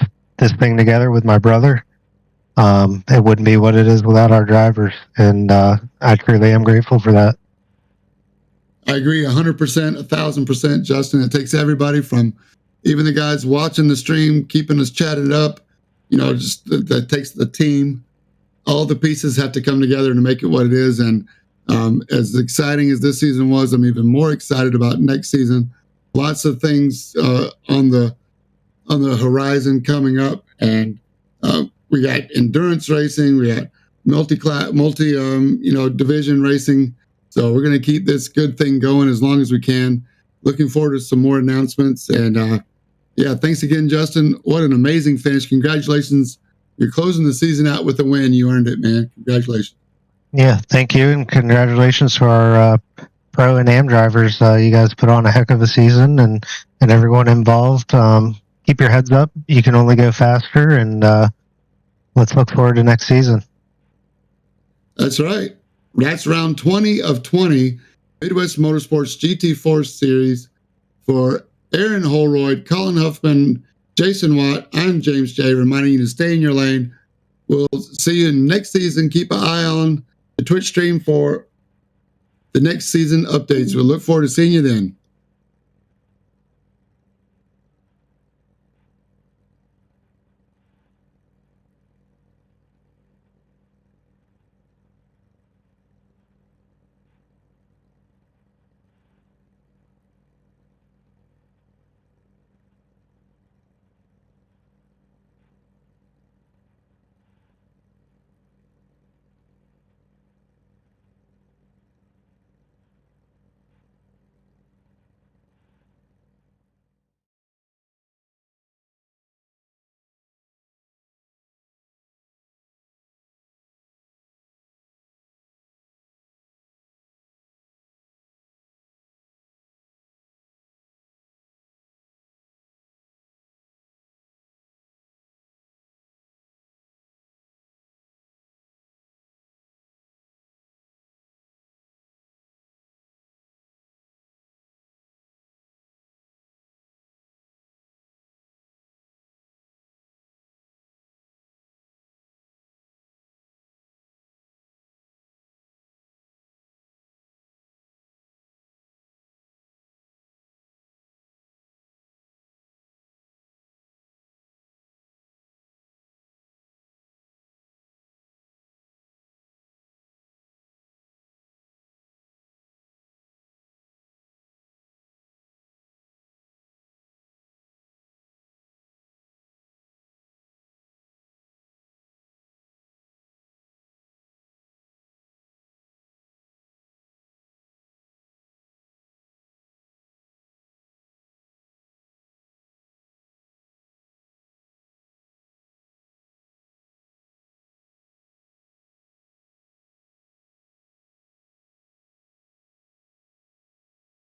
[SPEAKER 5] thing together with my brother. It wouldn't be what it is without our drivers, and I truly am grateful for that.
[SPEAKER 1] I agree 100%, 1,000%, Justin. It takes everybody, from even the guys watching the stream, keeping us chatted up. That takes the team. All the pieces have to come together to make it what it is. And as exciting as this season was, I'm even more excited about next season. Lots of things on the horizon coming up, and we got endurance racing, we got multi division racing. So we're going to keep this good thing going as long as we can. Looking forward to some more announcements. And thanks again, Justin. What an amazing finish. Congratulations. You're closing the season out with a win. You earned it, man. Congratulations.
[SPEAKER 5] Yeah, thank you. And congratulations to our pro and AM drivers. You guys put on a heck of a season, and everyone involved. Keep your heads up. You can only go faster, and let's look forward to next season.
[SPEAKER 1] That's right. That's round 20 of 20 Midwest Motorsports GT4 series. For Aaron Holroyd, Colin Huffman, Jason Watt, I'm James J, reminding you to stay in your lane. We'll see you next season. Keep an eye on the Twitch stream for the next season updates. We'll look forward to seeing you then.